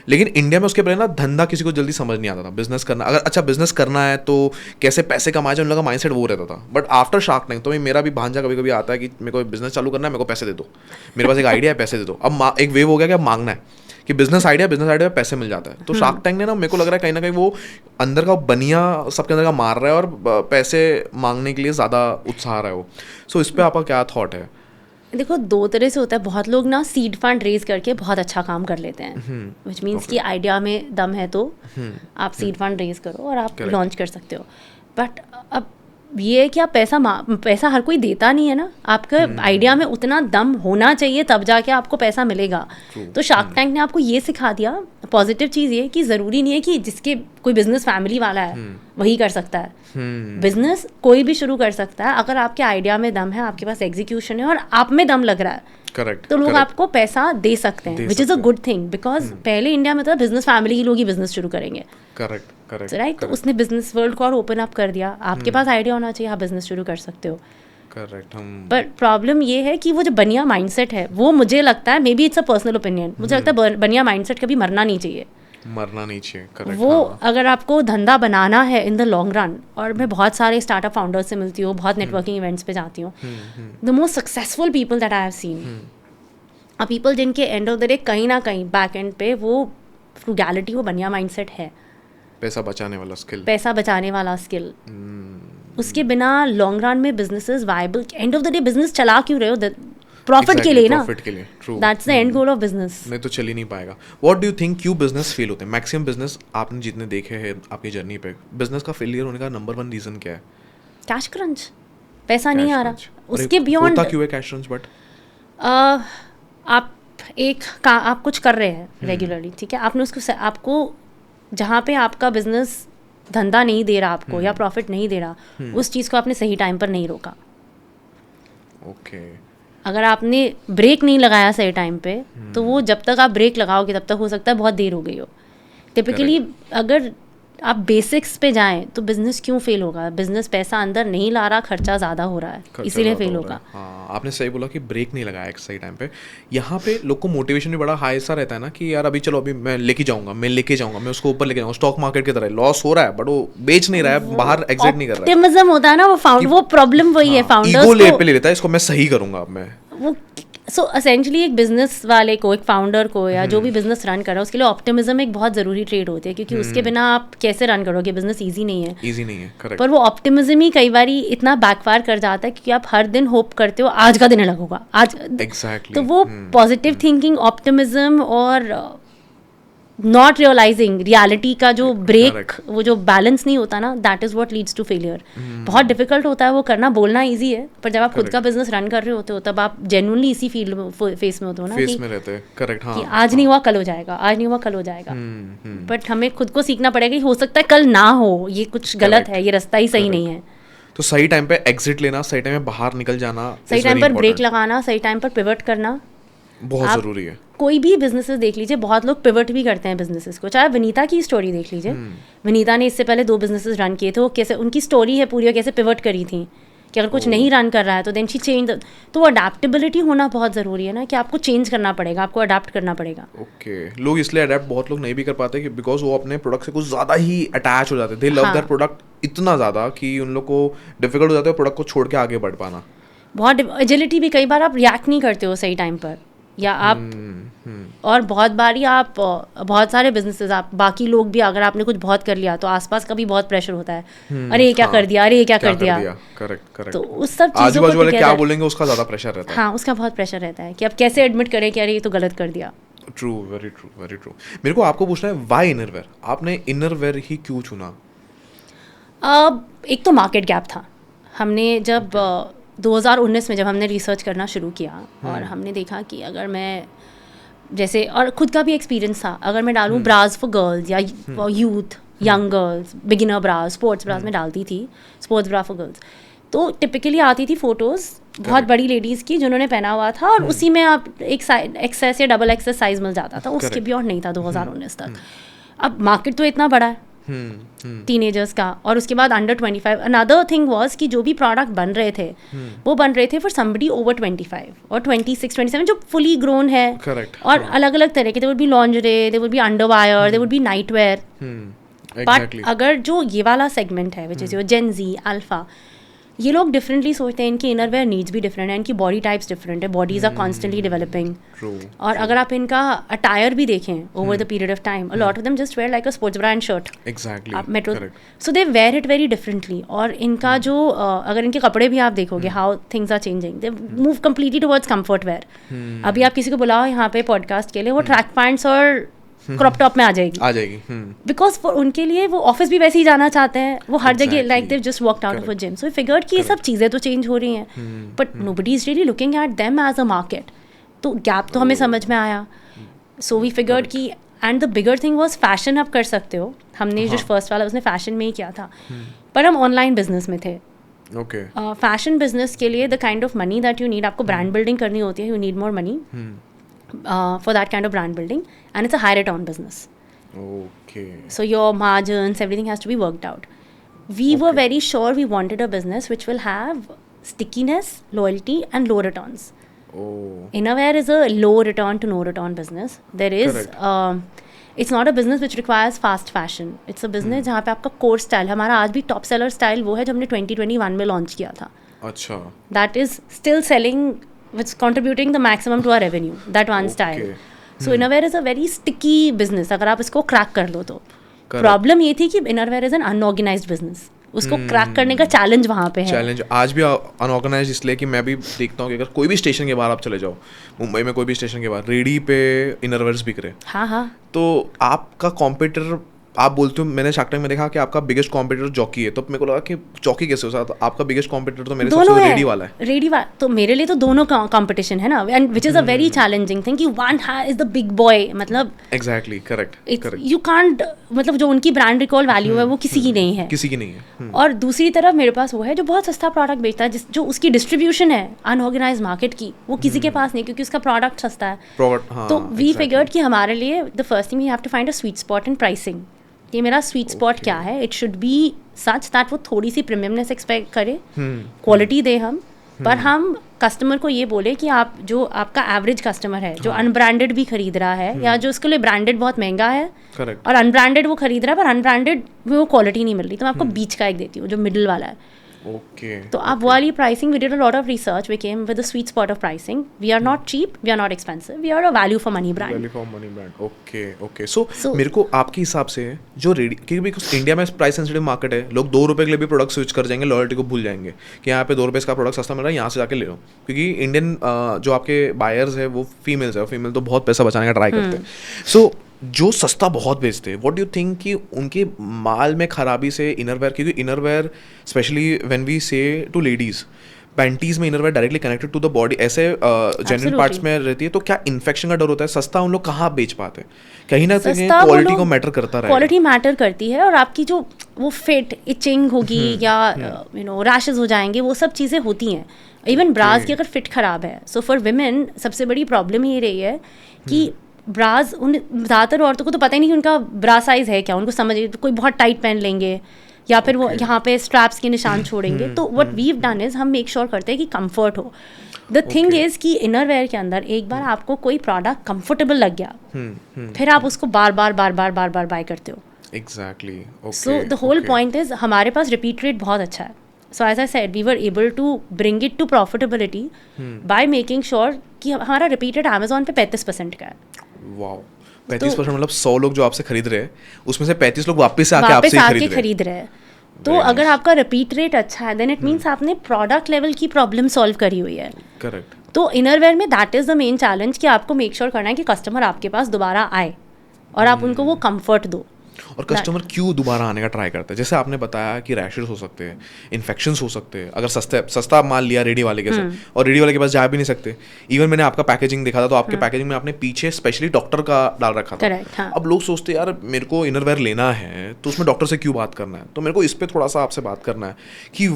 लेकिन इंडिया में उसके पहले ना धंधा किसी को जल्दी समझ नहीं आता था। बिजनेस करना, अगर अच्छा बिजनेस करना है तो कैसे पैसे कमाए जाए, उन लोगों का माइंडसेट वो रहता था। बट आफ्टर शार्क टैंक तो मेरा भी भांजा कभी कभी आता है कि मेरे को बिजनेस चालू करना है, मेरे को पैसे दे दो, मेरे पास एक आइडिया है, पैसे दे दो। अब एक वेव हो गया कि अब मांगना है कि बिजनेस आइडिया में पैसे मिल जाता है। तो शार्क टैंक ने ना, मेरे को लग रहा है कहीं ना कहीं वो अंदर का बनिया सबके अंदर का मार रहा है और पैसे मांगने के लिए ज़्यादा उत्साह रहा है वो। सो इस पर आपका क्या थॉट है? देखो, 2 तरह से होता है। बहुत लोग ना सीड फंड रेज करके बहुत अच्छा काम कर लेते हैं, विच मीन्स कि आइडिया में दम है तो आप सीड फंड रेज करो और आप लॉन्च कर सकते हो। बट अब ये है कि आप पैसा हर कोई देता नहीं है ना। आपका आइडिया में उतना दम होना चाहिए तब जाके आपको पैसा मिलेगा। तो शार्क टैंक ने आपको ये सिखा दिया। पॉजिटिव चीज़ ये कि ज़रूरी नहीं है कि जिसके कोई बिजनेस फैमिली वाला है वही कर सकता है। बिजनेस कोई भी शुरू कर सकता है अगर आपके आइडिया में दम है, आपके पास एग्जीक्यूशन है और आप में दम लग रहा है। करेक्ट। तो लोग आपको पैसा दे सकते हैं, which is a good thing, because पहले इंडिया में तो बिजनेस फैमिली ही लोग ही बिजनेस शुरू करेंगे। Correct correct right. तो उसने बिजनेस वर्ल्ड को और ओपन अप कर दिया। आपके पास आइडिया होना चाहिए, आप बिजनेस शुरू कर सकते हो। करेक्ट। पर प्रॉब्लम ये है कि वो जो बनिया माइंडसेट है, वो मुझे लगता है, may be it's a personal opinion, मुझे लगता है बनिया माइंडसेट कभी मरना नहीं चाहिए। मरना नहीं चाहिए। करेक्ट। वो अगर आपको धंधा बनाना है इन द लॉन्ग रन, और मैं बहुत सारे स्टार्टअप फाउंडर्स से मिलती हूँ, बहुत नेटवर्किंग इवेंट्स पे जाती हूँ, the most successful people that I have seen are people जिनके एंड ऑफ द डे कहीं ना कहीं बैक एंड पे वो फ्रूगैलिटी, वो बनिया माइंडसेट है, पैसा बचाने वाला स्किल, पैसा बचाने वाला स्किल। उसके बिना लॉन्ग रन में businesses viable, and of the day business चला क्यों रहे हो? प्रॉफिट के लिए ना, प्रॉफिट के लिए। True, that's the end goal of business. नहीं तो चल ही नहीं पाएगा। व्हाट डू यू थिंक, क्यों बिजनेस फेल होते हैं? मैक्सिमम बिजनेस आपने जितने देखे हैं आपकी जर्नी पे, बिजनेस का फेलियर होने का नंबर 1 रीजन क्या है? कैश क्रंच, पैसा नहीं आ रहा। उसके बियॉन्ड होता क्यों है कैश क्रंच? बट आप कुछ कर रहे हैं रेगुलरली, ठीक है, आपने उसको, आपको जहाँ पे आपका बिजनेस धंधा नहीं दे रहा आपको या प्रॉफिट नहीं दे रहा, उस चीज़ को आपने सही टाइम पर नहीं रोका। ओके। अगर आपने ब्रेक नहीं लगाया सही टाइम पे, तो वो जब तक आप ब्रेक लगाओगे तब तक हो सकता है बहुत देर हो गई हो। टिपिकली अगर आप बेसिक्स पे जाएं तो बिजनेस क्यों फेल होगा? बिजनेस पैसा अंदर नहीं ला रहा, खर्चा ज़्यादा हो रहा है, इसीलिए फेल होगा। हाँ, आपने सही बोला कि ब्रेक नहीं लगाया सही टाइम पे। यहाँ पे लोग को मोटिवेशन भी बड़ा हाई सा रहता है ना कि यार अभी चलो, अभी मैं लेके जाऊंगा, मैं उसको ऊपर लेके जाऊंगा। स्टॉक मार्केट की तरह लॉस हो रहा है बट वो बेच नहीं रहा है, बाहर एग्जिट नहीं कर रहा है। ऑप्टिमिज्म होता है ना, वो प्रॉब्लम वही है फाउंडर्स ईगो पे ले लेता है, इसको मैं सही करूंगा अब मैं वो। सो एसेंशली एक बिजनेस वाले को, एक फाउंडर को, या जो भी बिजनेस रन कर रहा है, उसके लिए ऑप्टिमिज्म एक बहुत ज़रूरी ट्रेड होती है, क्योंकि उसके बिना आप कैसे रन करोगे? बिजनेस ईजी नहीं है। ईजी नहीं है, करेक्ट। पर वो ऑप्टिमिज्म ही कई बार इतना बैकफायर कर जाता है क्योंकि आप हर दिन होप करते हो आज का दिन अलग होगा, आज। एग्जैक्टली। तो वो पॉजिटिव थिंकिंग, ऑप्टिमिज्म और नॉट रियलाइजिंग रियलिटी का जो ब्रेक, वो जो बैलेंस नहीं होता ना, that is what leads to failure. बहुत डिफिकल्ट होता है वो करना। बोलना इजी है, पर जब आप खुद का बिजनेस रन कर रहे होते हो तब आप जेन्युइनली इसी फील्ड में, फेस में होते हो ना, फेस में रहते हैं। करेक्ट। हाँ, आज नहीं हुआ कल हो जाएगा, आज नहीं हुआ कल हो जाएगा। बट हमें खुद को सीखना पड़ेगा कि हो सकता है कल ना हो, ये कुछ गलत है, ये रास्ता ही सही नहीं है। तो सही टाइम पे एग्जिट लेना, सही टाइम पे बाहर निकल जाना, सही टाइम पर ब्रेक लगाना, सही टाइम पर पिवट करना बहुत जरूरी है। कोई भी बिजनेसेस देख लीजिए, बहुत लोग पिवट भी करते हैं बिजनेसेस को। चाहे विनीता की स्टोरी देख लीजिए, विनीता ने इससे पहले 2 बिजनेसेस रन किए थे, वो कैसे, उनकी स्टोरी है पूरी, कैसे पिवट करी थी कि अगर कुछ नहीं रन कर रहा है तो देन शी चेंज। तो अडेप्टेबिलिटी होना बहुत ज़रूरी है ना, कि आपको चेंज करना पड़ेगा, आपको अडेप्ट करना पड़ेगा। ओके। लोग इसलिए अडेप्ट बहुत लोग नहीं भी कर पाते कि बिकॉज वो अपने प्रोडक्ट से कुछ ज़्यादा ही अटैच हो जाते हैं। दे लव देयर प्रोडक्ट इतना ज़्यादा कि उन लोग को डिफिकल्ट हो जाता है प्रोडक्ट को छोड़ के आगे बढ़ पाना। बहुत एजिलिटी भी, कई बार आप रिएक्ट नहीं करते हो सही टाइम पर, या आप और बहुत बारी आप बहुत सारे बिजनेसेस, आप बाकी लोग भी, अगर आपने कुछ बहुत कर लिया तो आसपास का भी बहुत प्रेशर होता है, अरे ये क्या कर दिया, अरे ये क्या कर दिया। Correct correct. तो उस सब चीज़ों आजू-बाजू वाले क्या बोलेंगे उसका ज़्यादा प्रेशर रहता है। हाँ, उसका बहुत प्रेशर रहता है कि आप कैसे एडमिट करें कि अरे ये तो गलत कर दिया। True, very true, very true. मेरे को आपको पूछना है, व्हाई इनरवेयर? आपने इनरवेयर ही क्यों चुना? एक तो मार्केट गैप था। हमने जब 2019 में जब हमने रिसर्च करना शुरू किया और हमने देखा कि अगर मैं जैसे, और खुद का भी एक्सपीरियंस था, अगर मैं डालूँ ब्राज फॉर गर्ल्स या youth young girls, beginner bras, sports bras में डालती थी, स्पोर्ट्स ब्रा फॉर गर्ल्स, तो टिपिकली आती थी फोटोज़ बहुत बड़ी लेडीज़ की जिन्होंने पहना हुआ था और उसी में आप एक एक्सेस या डबल एक्सेस साइज मिल जाता था, उसके भी और नहीं था 2019 तक। अब मार्केट तो इतना बड़ा है टीनेजर्स का, और उसके बाद अंडर 25। अनदर थिंग वाज कि जो भी प्रोडक्ट बन रहे थे वो बन रहे थे फॉर समबडी ओवर 25 और 26 27 जो फुली ग्रोन है। और अलग अलग तरह के, they would be lingerie, they would be underwire, they would be night wear. But अगर जो ये वाला सेगमेंट है which is your Gen Z, alpha, ये लोग डिफरेंटली सोचते हैं, इनकी इनर वेयर नीड्स भी डिफरेंट है, इनकी बॉडी टाइप्स डिफरेंट है, बॉडीज आर कॉन्स्टेंटली डेवलपिंग। और अगर आप इनका अटायर भी देखें over the period of time, a lot of them just wear like a sports bra and shirt. Exactly, आप metro, so they wear it very differently. और इनका जो अगर इनके कपड़े भी आप देखोगे, how things are changing, they move completely towards comfort wear. अभी आप किसी को बुलाओ यहाँ पे पॉडकास्ट के लिए, वो ट्रैक पैंट्स और क्रॉप टॉप में आ जाएगी बिकॉज उनके लिए वो ऑफिस भी वैसे ही जाना चाहते हैं, वो हर जगह like they just worked out of a gym. So figured कि ये सब चीज़ें तो चेंज हो रही हैं, but nobody is really looking at them as a market. तो गैप तो हमें समझ में आया। सो वी फिगर्ड कि, and the bigger thing was fashion आप कर सकते हो। हमने जो फर्स्ट वाला उसने फैशन में ही किया था, पर हम ऑनलाइन बिजनेस में थे। फैशन बिजनेस के लिए the kind of money that you need, आपको ब्रांड बिल्डिंग करनी होती है, you need more money for that kind of brand building, and it's a high return business. Okay. So your margins, everything has to be worked out. We were very sure we wanted a business which will have stickiness, loyalty, and low returns. Innerwear is a low return to no return business. There is it's not a business which requires fast fashion. It's a business जहाँ पे आपका core style, हमारा आज भी top seller style वो है जो हमने 2021 में launch किया था. अच्छा. That is still selling, which is contributing the maximum to our revenue, that one style. So innerwear is a very sticky business अगर आप इसको क्रैक कर लो तो। प्रॉब्लम ये थी कि innerwear is an unorganized business, उसको क्रैक करने का चैलेंज वहाँ पे है। चैलेंज आज भी अनऑर्गेनाइज इसलिए कि मैं भी देखता हूँ कि अगर कोई भी स्टेशन के बाहर आप चले जाओ, मुंबई में कोई भी स्टेशन के बाहर रेडी पे इनरवेयर्स बिक रहे। हाँ। तो आपका कॉम्पिटिटर, आप बोलते हो, मैंने शार्क टैंक में देखा कि आपका बिगेस्ट कॉम्पिटिटर जॉकी है, तो मेरे को लगा कि जॉकी कैसे हो सकता है? आपका बिगेस्ट कॉम्पिटिटर तो मेरे हिसाब से रेडी वाला है। रेडी वाला तो मेरे लिए तो दोनों कंपटीशन है ना, and which is a very challenging thing कि one is the big boy, मतलब एग्जैक्टली करेक्ट यू कांट, मतलब जो उनकी ब्रांड रिकॉल वैल्यू है वो किसी की नहीं है, किसी की नहीं है। और दूसरी तरफ मेरे पास वो है जो बहुत सस्ता प्रोडक्ट बेचता है, जो उसकी डिस्ट्रीब्यूशन है अनऑर्गेनाइज मार्केट की, वो किसी के पास नहीं, क्योंकि उसका प्रोडक्ट सस्ता है। तो वी फिगर्ड कि हमारे लिए the first thing we have to find a sweet spot in pricing, कि मेरा स्वीट स्पॉट क्या है। It should be such that वो थोड़ी सी प्रीमियमनेस एक्सपेक्ट करे, क्वालिटी दे हम, पर हम कस्टमर को ये बोले कि आप जो आपका एवरेज कस्टमर है जो अनब्रांडेड भी खरीद रहा है, या जो उसके लिए ब्रांडेड बहुत महंगा है और अनब्रांडेड वो खरीद रहा है, पर अनब्रांडेड में वो क्वालिटी नहीं मिल रही, तो मैं आपको बीच का एक देती हूँ जो मिडिल वाला है। तो आप वो वाली pricing, we did a lot of research, we came with a sweet spot of pricing. We are not cheap, we are not expensive, we are a value for money brand. Okay. So मेरे को आपके हिसाब से जो ready, क्योंकि India में price sensitive market है, लोग 2 रुपये के लिए भी प्रोडक्ट स्विच कर जाएंगे, लॉयल्टी को भूल जाएंगे कि यहाँ पे 2 रुपये का प्रोडक्ट सस्ता मिल रहा है, यहाँ से जाके ले लो, क्योंकि इंडियन जो आपके बायर्स है वो फीमेल्स है, फीमेल तो बहुत पैसा बचाने का ट्राई करते हैं। सो जो सस्ता बहुत बेचते हैं, व्हाट डू यू थिंक कि उनके माल में खराबी से इनरवेयर, क्योंकि innerwear specially when we say to ladies, panties में innerwear directly connected to the body, ऐसे जेन्युइन पार्ट्स में रहती है, तो क्या इन्फेक्शन का डर होता है? सस्ता उन लोग कहाँ बेच पाते हैं? कहीं ना कहीं क्वालिटी को मैटर करता है, क्वालिटी मैटर करती है, और आपकी जो वो फिट इचिंग होगी या यू नो रैशेस हो जाएंगे, वो सब चीज़ें होती हैं। इवन ब्राज की अगर फिट खराब है, सो फॉर विमेन सबसे बड़ी प्रॉब्लम ये रही है कि ब्राज, उन ज़्यादातर औरतों को तो पता ही नहीं कि उनका ब्रा साइज़ है क्या, उनको समझ, कोई बहुत टाइट पहन लेंगे या फिर वो यहाँ पे स्ट्रैप्स के निशान छोड़ेंगे। तो व्हाट वीव डन इज हम मेक श्योर करते हैं कि कंफर्ट हो। द थिंग इज कि इनरवेयर के अंदर एक बार आपको कोई प्रोडक्ट कंफर्टेबल लग गया, फिर आप उसको बार बार बाय करते हो। Exactly. So the whole point is हमारे पास रिपीट रेट बहुत अच्छा है। So as I said, we were able to bring it to profitability by making sure कि हमारा रिपीट रेट अमेजोन पे 35% का है। वाओ, 35% मतलब 100 लोग जो आपसे खरीद रहे हैं उसमें से 35 लोग वापस आके आपसे खरीद रहे हैं। तो अगर आपका रिपीट रेट अच्छा है, देन इट मीन्स आपने प्रोडक्ट लेवल की प्रॉब्लम सॉल्व करी हुई है। करेक्ट। तो इनरवेयर में that is the main challenge कि आपको मेक श्योर करना है कि कस्टमर आपके पास दोबारा आए और आप उनको वो कंफर्ट दो। और कस्टमर क्यों दोबारा आने का ट्राई करता है? जैसे आपने बताया कि रैशेस हो सकते हैं, इन्फेक्शंस हो सकते हैं, अगर सस्ता माल लिया रेडी वाले के साथ और रेडी वाले के पास जा भी नहीं सकते। इवन मैंने आपका पैकेजिंग देखा था, तो आपके पैकेजिंग में आपने पीछे स्पेशली डॉक्टर का डाल रखा था। हाँ. अब लोग सोचते हैं यार मेरे को इनरवेयर लेना है तो उसमें डॉक्टर से क्यों बात करना है? तो मेरे को इस पर थोड़ा सा आपसे बात करना है कि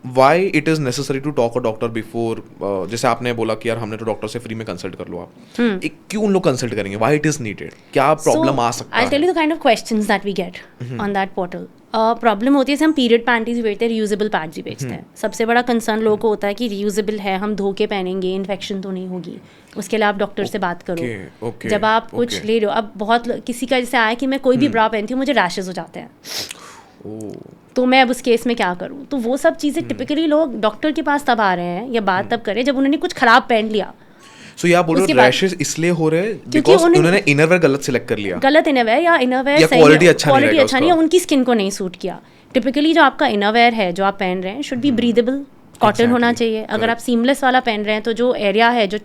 why it is necessary to talk a doctor before. जैसे आपने बोला कि यार हमने तो डॉक्टर से फ्री में कंसल्ट कर लो, आप क्यों उन लोग कंसल्ट करेंगे? Why it is needed? क्या प्रॉब्लम आ सकता है? I tell you the kind of questions that we get on that portal. Problem होती है जैसे हम पीरियड पैंटीज बेचते हैं, रियूजेबल पैड्स ही बेचते हैं। सबसे बड़ा कंसर्न लोगों को होता है कि रियूजेबल है, हम धो के पहनेंगे, इन्फेक्शन तो नहीं होगी। उसके लिए आप डॉक्टर से बात करो। जब आप कुछ ले रहे हो, अब बहुत किसी का जैसे आया कि मैं कोई भी ब्रा पहनती हूँ मुझे रैशेज हो जाते हैं, तो मैं अब उस केस में क्या करूँ? तो वो सब चीज़ें टिपिकली लोग डॉक्टर के पास तब आ रहे हैं या बात तब करें जब उन्होंने कुछ खराब पहन लिया। सो या बोलो रैशेस इसलिए हो रहे हैं बिकॉज़ उन्होंने इनरवेयर गलत सिलेक्ट कर लिया, गलत इनरवेयर या इनरवेयर सही क्वालिटी अच्छा नहीं, उनकी स्किन को नहीं सूट किया। टिपिकली जो आपका इनरवेयर है जो आप पहन रहे हैं शुड बी ब्रीदेबल, कॉटन होना चाहिए। अगर आप सीमलेस वाला पहन रहे हैं तो जो एरिया है जो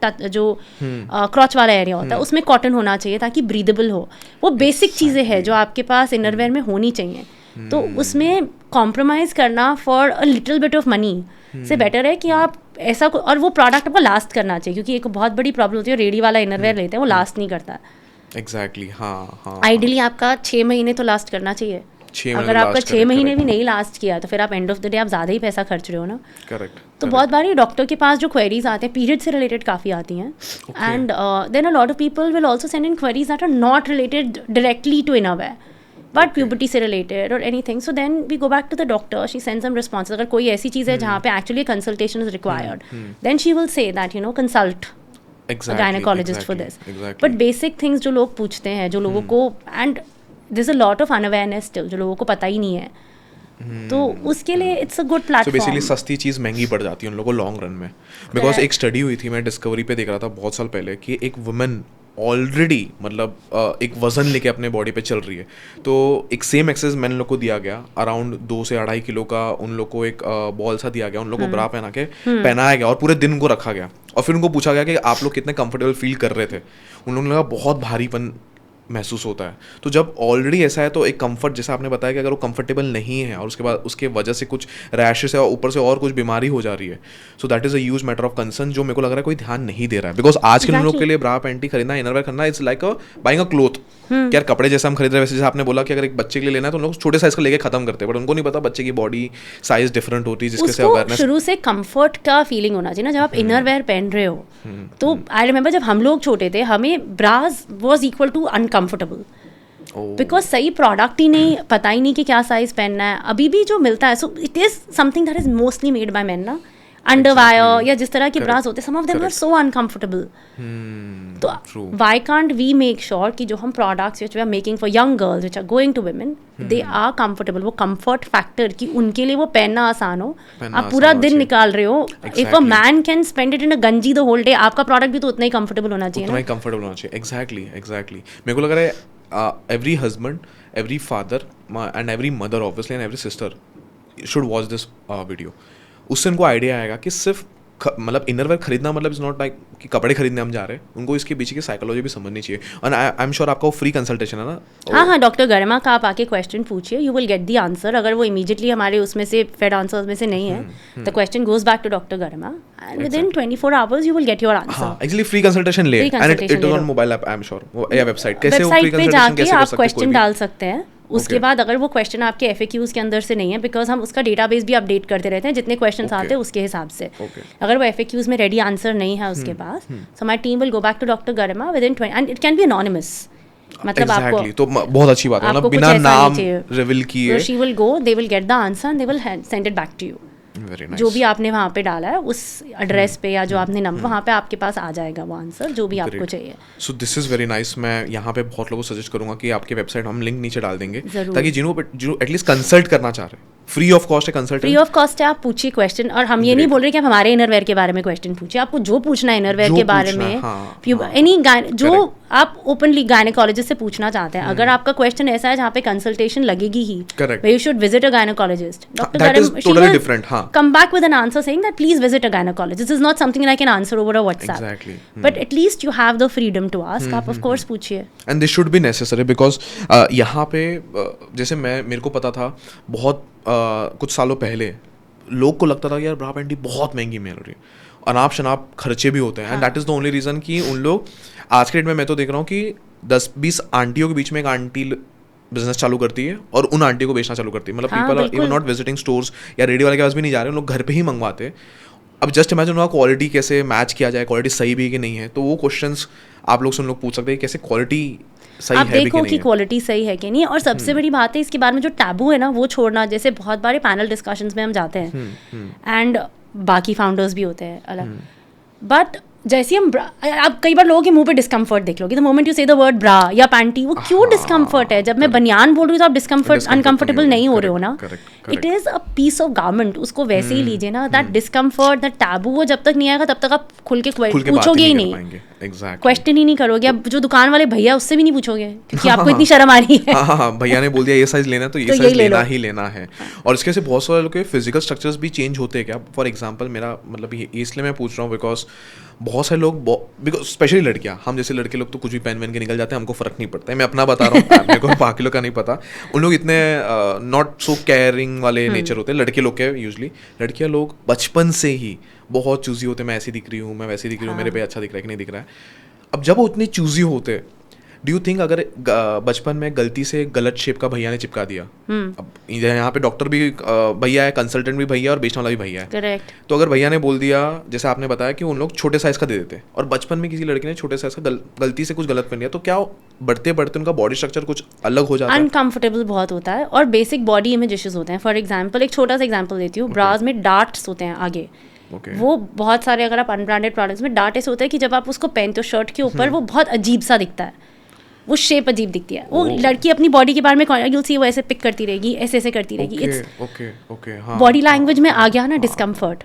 क्रॉच वाला एरिया होता है उसमें कॉटन होना चाहिए ताकि ब्रीदेबल हो। वो बेसिक चीज़ें हैं जो आपके पास इनरवेयर में होनी चाहिए। तो उसमें कॉम्प्रोमाइज करना for a little bit of money से बेटर है कि आप ऐसा और वो प्रोडक्ट आपको लास्ट करना चाहिए, क्योंकि एक बहुत बड़ी प्रॉब्लम होती है रेडी वाला इनरवेयर लेते हैं वो लास्ट नहीं करता। एग्जैक्टली, हाँ। आइडियली आपका 6 महीने तो लास्ट करना चाहिए। अगर आपका 6 महीने भी नहीं लास्ट किया तो फिर आप एंड ऑफ द डे आप ज़्यादा ही पैसा खर्च रहे हो ना। करेक्ट। तो बहुत बारी डॉक्टर के पास जो क्वेरीज आते हैं पीरियड से रिलेटेड काफ़ी आती हैं, and then a lot of people will also send in queries that are not related directly to innerwear but puberty से रिलेटेड और anything. So then we go back to the doctor, she sends some response. अगर कोई ऐसी चीज़ है जहाँ पे actually consultation is required, then she will say that consult gynaecologist for this. But basic things जो लोग पूछते हैं, जो लोगों को, and there is a lot of unawareness still जो लोगों को पता ही नहीं है, तो उसके लिए it's a good platform. Basically सस्ती चीज़ महंगी पड़ जाती है उन लोगों को लॉन्ग रन में। बिकॉज एक स्टडी हुई थी, मैं डिस्कवरी पे देख रहा था बहुत साल पहले, कि एक वुमेन ऑलरेडी मतलब एक वजन लेके अपने बॉडी पे चल रही है, तो एक सेम एक्सरसाइज मैन लोग को दिया गया, अराउंड 2 से 2.5 किलो का उन लोग को एक बॉल सा दिया गया, उन लोग को ब्रा पहनाया गया और पूरे दिन उनको रखा गया और फिर उनको पूछा गया कि आप लोग कितने कंफर्टेबल फील कर रहे थे। उन लोगों ने लगा बहुत भारीपन महसूस होता है। तो जब ऑलरेडी ऐसा है तो एक कंफर्ट, जैसा आपने बताया कि अगर वो कंफर्टेबल नहीं है और उसके बाद उसके वजह से कुछ रैशेस है और ऊपर से और कुछ बीमारी हो जा रही है, so that is a huge matter of concern जो मेरे को लग रहा है कोई ध्यान नहीं दे रहा है। बिकॉज आज के लोगों के लिए ब्रा पैंटी खरीदना, इनरवेयर खरीदना, it's like buying a cloth. यार कपड़े जैसे हम खरीद रहे हैं वैसे, जैसे आपने बोला कि अगर एक बच्चे के लिए लेना है तो लोग छोटे साइज का लेके खत्म करते हैं, बट उनको नहीं पता बच्चे की बॉडी साइज डिफरेंट होती है, जिसके से अवेयरनेस शुरू से कंफर्ट का फीलिंग होना चाहिए ना। जब आप इनरवेयर पहन रहे हो तो आई रिमेंबर जब हम लोग छोटे थे हमें bras was equal to uncomfortable, because सही प्रोडक्ट ही नहीं, पता ही नहीं कि क्या साइज पहनना है। अभी भी जो मिलता है, so it is something that is mostly made by men ना, अंडरवायर या जिस तरह के ब्रास होते हैं, some of them are so uncomfortable. तो why can't we make sure कि जो हम products which we are making for young girls which are going to women, they are comfortable. वो कंफर्ट फैक्टर कि उनके लिए वो पहनना आसान हो। आप पूरा दिन निकाल रहे हो, if a man can spend it in a गंजी द होल डे, आपका प्रोडक्ट भी तो उतना ही कंफर्टेबल होना चाहिए, उतना ही कंफर्टेबल होना चाहिए। एग्जैक्टली मेरे को लग रहा है every husband, every father and every mother obviously and every sister should watch this video. उससे उनको आइडिया आएगा कि सिर्फ मतलब इनरवेयर खरीदना मतलब इज नॉट लाइक कि कपड़े खरीदने हम जा रहे हैं, उनको इसके पीछे की साइकोलॉजी भी समझनी चाहिए। और आई एम श्योर आपका वो फ्री कंसल्टेशन है ना। हाँ, डॉक्टर गरिमा का आप आके क्वेश्चन पूछिए, you will get the answer. अगर वो इमीडिएटली हमारे उसमें से फेड आंसर्स में से नहीं है, the question goes back to doctor Garima and within 24 hours you will get your answer. हाँ, एक्चुअली फ्री कंसल्टेशन ले, and it is on mobile app, I am sure, वो या वेबसाइट कैसे वो फ्री कंसल्टेशन कैसे कर सकते हैं, क्वेश्चन डाल सकते हैं। उसके बाद अगर वो क्वेश्चन आपके FAQs के अंदर से नहीं है, बिकॉज हम उसका डेटाबेस भी अपडेट करते रहते हैं जितने क्वेश्चंस आते हैं उसके हिसाब से। अगर वो FAQs में रेडी आंसर नहीं है उसके पास, so my team will go back to doctor Garima within 20, and it can be anonymous. मतलब आपको तो बहुत अच्छी बात है, मतलब बिना नाम रिवील किए she will go, they will get the answer and they will send it back to you. nice. जो भी आपने वहाँ पे डाला है उस एड्रेस पे या जो आपने नंबर, वहाँ पे आपके पास आ जाएगा वो आंसर जो भी आपको चाहिए। So this is very nice. मैं यहाँ पे बहुत लोगों को सजेस्ट करूँगा कि आपके वेबसाइट हम लिंक नीचे डाल देंगे ताकि जिन्हों एटलीस्ट कंसल्ट करना चाह रहे हैं फ्री ऑफ कॉस्ट है कंसल्टेंट? फ्री ऑफ कॉस्ट है, आप पूछिए क्वेश्चन, और हम ये नहीं बोल रहे कि आप हमारे इनरवेयर के बारे में क्वेश्चन पूछिए, आपको जो पूछना है इनरवेयर के बारे में, एनी जो आप ओपनली गायनेकोलॉजिस्ट से पूछना चाहते हैं। अगर आपका क्वेश्चन ऐसा है जहाँ पे कंसल्टेशन लगेगी ही, you should visit a gynaecologist, doctor come back with an answer saying that please visit a gynaecologist, this is not something I can answer over a WhatsApp, but at least you have the freedom to ask, आप of course पूछिए। And this should be necessary because यहाँ पे जैसे मेरे को पता था बहुत कुछ सालों पहले लोग को लगता था कि यार ब्रा पैंटी बहुत महंगी मिल रही है, अनाप शनाप खर्चे भी होते हैं, and that is the only reason कि उन लोग आज के डेट में मैं तो देख रहा हूँ कि 10-20 आंटियों के बीच में एक आंटी बिजनेस चालू करती है और उन आंटी को बेचना चालू करती है। मतलब people are even not visiting stores या रेडी वाले के पास भी नहीं जा रहे, उन लोग घर पे ही मंगवाते हैं। अब जस्ट इमेजिन उनका क्वालिटी कैसे मैच किया जाए, क्वालिटी सही भी है कि नहीं है, तो वो क्वेश्चंस आप लोग से उन लोग पूछ सकते हैं कैसे क्वालिटी सही आप है देखो कि क्वालिटी सही है कि नहीं। और सबसे बड़ी बात है इसके बारे में जो टैबू है ना वो छोड़ना। जैसे बहुत बारे पैनल डिस्कशंस में हम जाते हैं एंड बाकी फाउंडर्स भी होते हैं अलग, बट जैसे हम आप कई बार लोगों के मुंह पे डिस्कम्फर्ट देख लोगे, द मोमेंट यू से द वर्ड ब्रा या पैंटी, वो क्यों डिस्कम्फर्ट है? जब मैं बनियान बोल रही हूँ तो आप डिस्कम्फर्ट अनकंफर्टेबल नहीं हो रहे हो ना, it is a piece of garment, उसको वैसे ही लीजिए ना। दैट डिस्कम्फर्ट, दैट टैबू, वो जब तक नहीं आएगा तब तक आप खुल के पूछोगे ही नहीं, क्वेश्चन ही नहीं करोगे। अब जो दुकान वाले भैया उससे भी नहीं पूछोगे क्योंकि आपको इतनी शर्म आ रही है। हाँ, भैया ने बोल दिया ये साइज लेना तो ये साइज लेना ही लेना है। और इसके से बहुत सारे लोग के फिजिकल स्ट्रक्चर्स भी चेंज होते हैं क्या? फॉर एग्जांपल मेरा मतलब ये इसलिए मैं पूछ रहा हूँ बिकॉज बहुत सारे लोग, बिकॉज स्पेशली लड़कियां, हम जैसे लड़के लोग तो कुछ भी पहन वहन के निकल जाते हैं, हमको फर्क नहीं पड़ता है। मैं अपना बता रहा हूँ, मेरे को बाकी लोग का नहीं पता। उन लोग इतने नॉट सो केयरिंग वाले नेचर होते हैं लड़के लोग के यूजली। लड़कियां लोग बचपन से ही बहुत चूजी होते हैं, मैं ऐसी दिख रही हूँ, मैं वैसी दिख रही हूँ, मेरे पे अच्छा दिख रहा है कि नहीं दिख रहा है। अब जब वो उतनी चूजी होते, डू यू थिंक अगर बचपन में गलती से गलत शेप का भैया ने चिपका दिया, अब यहाँ पे डॉक्टर भी भैया है, कंसल्टेंट भी भैया और बेचने वाला भी भैया है, करेक्ट, तो अगर भैया ने बोल दिया जैसे आपने बताया कि उन लोग छोटे साइज का दे देते और बचपन में किसी लड़की ने छोटे साइज का गलती से कुछ गलत पहन लिया, तो क्या बढ़ते बढ़ते उनका बॉडी स्ट्रक्चर कुछ अलग हो जाता है? अनकंफर्टेबल बहुत होता है और बेसिक बॉडी इमेज इश्यूज होते हैं। फॉर एग्जाम्पल एक छोटा सा एग्जाम्पल देती हूँ, ब्राज में डार्ट्स होते हैं आगे, वो बहुत सारे, अगर आप अनब्रांडेड प्रोडक्ट्स में डार्ट ऐसे होता है कि जब आप उसको पहनते हो शर्ट के ऊपर वो बहुत अजीब सा दिखता है, वो शेप अजीब दिखती है। वो लड़की अपनी बॉडी के बारे में you'll see वो ऐसे पिक करती रहेगी, ऐसे ऐसे करती रहेगी। इट्स बॉडी लैंग्वेज में आ गया ना डिस्कम्फर्ट,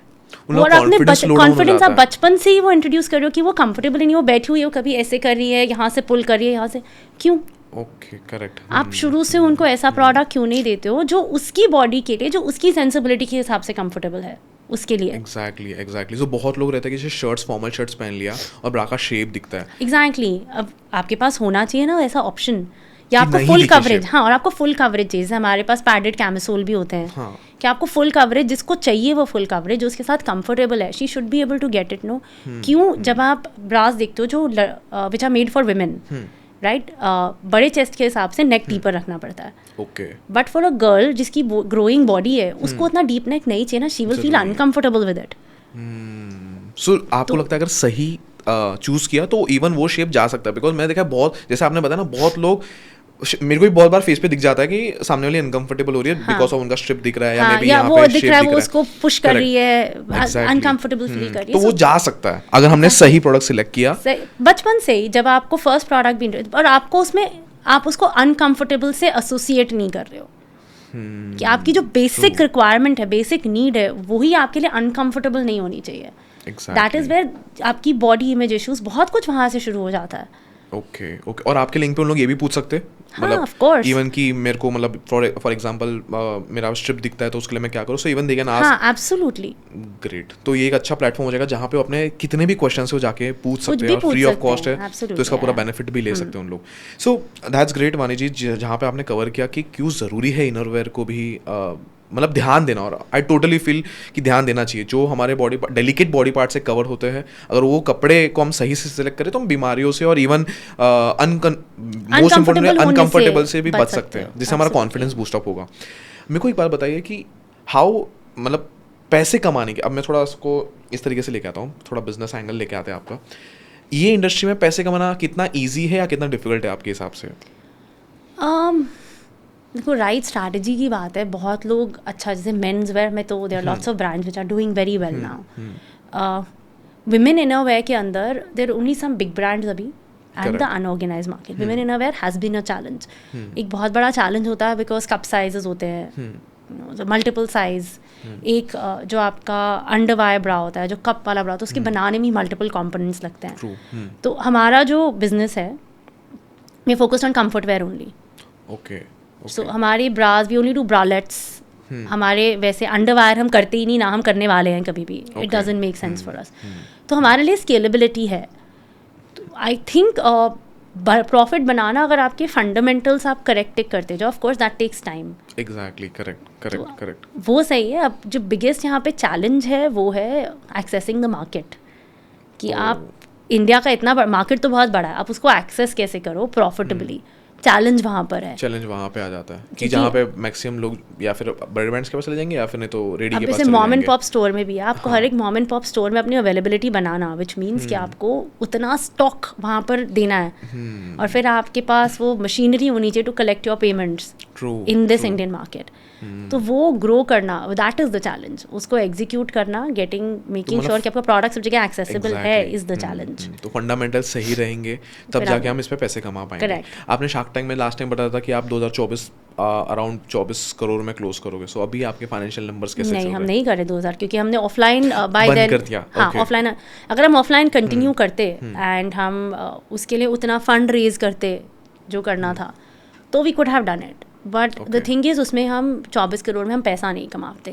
और अपने कॉन्फिडेंस आप बचपन से ही वो इंट्रोड्यूस कर रहे हो कि वो कंफर्टेबल नहीं, वो बैठी हुई है, वो कभी ऐसे कर रही है, यहाँ से पुल कर रही है, यहाँ से क्यों? Okay, correct. आप शुरू से उनको ऐसा प्रोडक्ट क्यों नहीं देते हो जो उसकी बॉडी के लिए, जो उसकी सेंसिबिलिटी के हिसाब से कंफर्टेबल है उसके लिए? एग्जैक्टली। जो बहुत लोग रहते हैं कि शर्ट्स, फॉर्मल शर्ट्स पहन लिया और ब्रा का शेप दिखता है। एग्जैक्टली। अब आपके पास होना चाहिए ना ऐसा ऑप्शन, या आपको फुल कवरेज, हाँ, और आपको फुल कवरेज चाहिए। हमारे पास पैडेड कैमिसोल भी होते हैं, हाँ, कि आपको फुल कवरेज, जिसको चाहिए वो फुल कवरेज, जो उसके साथ कंफर्टेबल है, she should be able to get it. No, क्यों? जब आप ब्रास देखते हो जो which are made for women, right, बड़े चेस्ट के हिसाब से नेक डीपर रखना पड़ता है। Okay, but for a girl जिसकी ग्रोइंग बॉडी है, उसको उतना डीप नेक नहीं चाहिए ना, she will feel uncomfortable with it. So आपको लगता है अगर सही चूज किया तो इवन वो शेप जा सकता है? बिकॉज मैं देखा बहुत, जैसे आपने बताया ना, बहुत लोग, मेरे को भी बहुत बार फेस पे दिख जाता है कि सामने वाली अनकंफर्टेबल हो रही है बिकॉज ऑफ उनका स्ट्रिप दिख रहा है, या मे बी यहाँ पे शेप दिख रहा है, वो उसको पुश कर रही है, अनकंफर्टेबल फील कर रही है, तो वो जा सकता है अगर हमने सही प्रोडक्ट सिलेक्ट किया बचपन से ही। जब आपको फर्स्ट प्रोडक्ट भी, और आपको उसमें आप उसको अनकंफर्टेबल से एसोसिएट नहीं कर रहे हो, कि आपकी जो बेसिक रिक्वायरमेंट है, बेसिक नीड है, वही आपके लिए अनकंफर्टेबल नहीं होनी चाहिए। दैट इज वेयर आपकी बॉडी इमेज इश्यूज, बहुत कुछ वहां से शुरू हो जाता है। ओके। और आपके लिंक पे उन लोग ये भी पूछ सकते हैं, मतलब इवन कि मेरे को, मतलब फॉर एग्जांपल मेरा स्ट्रिप दिखता है तो उसके लिए मैं क्या करूँ, so even they can ask. हाँ, एब्सोल्युटली, ग्रेट। तो ये एक अच्छा प्लेटफॉर्म हो जाएगा जहाँ पे अपने कितने भी क्वेश्चंस हो जाके पूछ सकते हैं, और फ्री ऑफ कॉस्ट है, तो इसका पूरा बेनिफिट भी ले सकते हैं उन लोग। सो दैट्स ग्रेट वानी जी, जहाँ पे आपने कवर किया कि क्यों ज़रूरी है इनरवेयर को भी मतलब ध्यान देना, और आई टोटली फील कि ध्यान देना चाहिए। जो हमारे बॉडी डेलिकेट बॉडी पार्ट से कवर होते हैं, अगर वो कपड़े को हम सही से सिलेक्ट करें तो हम बीमारियों से और इवन मोस्ट इम्पोर्टेंटली अनकंफर्टेबल से भी बच सकते हैं, जिससे हमारा कॉन्फिडेंस बूस्टअप होगा। मेरे को एक बात बताइए कि हाउ, मतलब पैसे कमाने के, अब मैं थोड़ा उसको इस तरीके से लेके आता हूँ, थोड़ा बिजनेस एंगल लेके आते हैं आपका, ये इंडस्ट्री में पैसे कमाना कितना ईजी है या कितना डिफिकल्ट है आपके हिसाब से? देखो, राइट स्ट्रैटेजी की बात है। बहुत लोग, अच्छा, जैसे मेंस वेयर में तो there are lots of brands which are doing very well now. Women innerwear के अंदर there only some big brands अभी, and the unorganised market. Women innerwear has been a challenge, एक बहुत बड़ा चैलेंज होता है, बिकॉज कप साइजेस होते हैं, मल्टीपल साइज, एक जो आपका अंडर वायर ब्रा होता है, जो कप वाला ब्रा होता है, उसके बनाने में मल्टीपल कंपोनेंट्स लगते हैं। तो हमारा जो बिजनेस है, we focused on comfort wear only. Okay. So हमारे bras, we only do bralettes. हमारे वैसे अंडरवायर हम करते ही नहीं, ना हम करने वाले हैं कभी भी। It doesn't make sense for us. तो हमारे लिए स्केलेबिलिटी है। आई थिंक प्रॉफिट बनाना, अगर आपके फंडामेंटल्स आप करेक्ट करते जाओ, of course that takes time. Exactly, correct. वो सही है। अब जो बिगेस्ट यहाँ पे चैलेंज है वो है एक्सेसिंग द मार्केट, कि आप इंडिया का इतना मार्केट तो बहुत बड़ा है, आप उसको एक्सेस कैसे करो प्रॉफिटेबली। चैलेंज वहाँ पर है। चैलेंज वहाँ पे आ जाता है कि जहाँ पे मैक्सिमम लोग या फिर बड़े ब्रांड्स के पास चले जाएंगे या फिर नहीं तो रेडी के पास चले जाएंगे। मॉम एंड पॉप स्टोर में भी है, आपको हर एक मॉम एंड पॉप स्टोर में अपनी अवेलेबिलिटी बनाना, विच मीन्स कि आपको उतना स्टॉक वहाँ पर देना है, और फिर आपके पास वो मशीनरी होनी चाहिए to collect your payments in this Indian market. तो वो ग्रो करना, दैट इज द चैलेंज। उसको एग्जीक्यूट करना, मेकिंग श्योर कि आपका प्रोडक्ट सब जगह एक्सेसिबल है, इज द चैलेंज। तो फंडामेंटल सही रहेंगे तब जाके हम इस पे पैसे कमा पाएंगे। आपने शार्क टैंक में लास्ट टाइम बताया था कि आप 2024 अराउंड 24 करोड़ में क्लोज करोगे। सो अभी आपके फाइनेंशियल नंबर्स कैसे चल रहे हैं? हम नहीं करे 2000, क्योंकि हमने ऑफलाइन बाय देन कर दिया। हाँ, ऑफलाइन अगर हम ऑफलाइन कंटिन्यू करते एंड हम उसके लिए उतना फंड रेज करते जो करना था, तो we could have done it. But the thing is, उसमें हम 24 करोड़ में हम पैसा नहीं कमाते,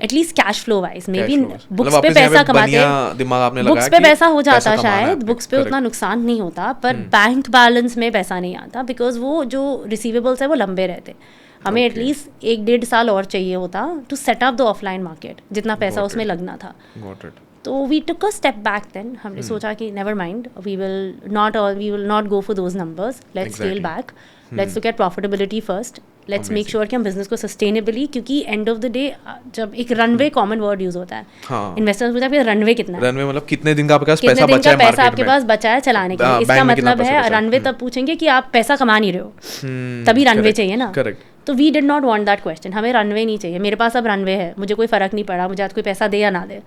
at least cash flow wise. Maybe books पे पैसा कमाते, बुक्स पे पैसा हो जाता शायद, बुक्स पे उतना नुकसान नहीं होता, पर बैंक बैलेंस में पैसा नहीं आता, बिकॉज वो जो रिसीवेबल्स है वो लंबे रहते। हमें एटलीस्ट 1-1.5 साल और चाहिए होता to set up the offline market, जितना पैसा उसमें लगना था। तो we took a step back then. हमने सोचा कि never mind, we will not go for those numbers, let's scale back, let's look at profitability first, let's make sure कि हम बिजनेस को सस्टेनेबली, क्योंकि एंड ऑफ द डे जब एक runway common word use होता है, इन्वेस्टर्स पूछते हैं रनवे कितना है, रनवे मतलब कितने दिन का आपके पास पैसा बचा है, पैसा आपके पास बचा है चलाने के लिए। इसका मतलब है रनवे तब पूछेंगे कि आप पैसा कमा नहीं रहे हो, तभी रनवे चाहिए ना। तो we did not want that question, हमें रनवे नहीं चाहिए। मेरे पास अब रनवे है, मुझे कोई फर्क नहीं पड़ा, मुझे आज कोई पैसा दे या ना दे,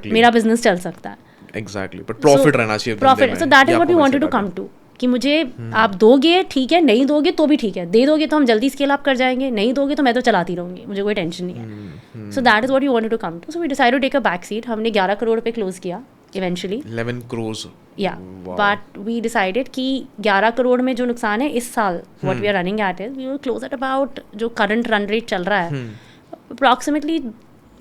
मेरा बिजनेस चल सकता है। एग्जैक्टली, बट प्रॉफिट रहना चाहिए, profit. So that is what we wanted to come to, कि मुझे आप दोगे ठीक है, नहीं दोगे तो भी ठीक है, दे दोगे तो हम जल्दी स्केल अप कर जाएंगे, नहीं दोगे तो मैं तो चलाती रहूंगी, मुझे कोई टेंशन नहीं है। So that is what we wanted to come to. So we decided to take a back seat. हमने 11 करोड़ पे क्लोज किया इवेंचुअली, 11 करोड़ या, बट वी डिसाइडेड कि 11 करोड़ में जो नुकसान है इस साल, what we are running at is we will close at about, जो करंट रन रेट चल रहा है अप्रॉक्सीमेटली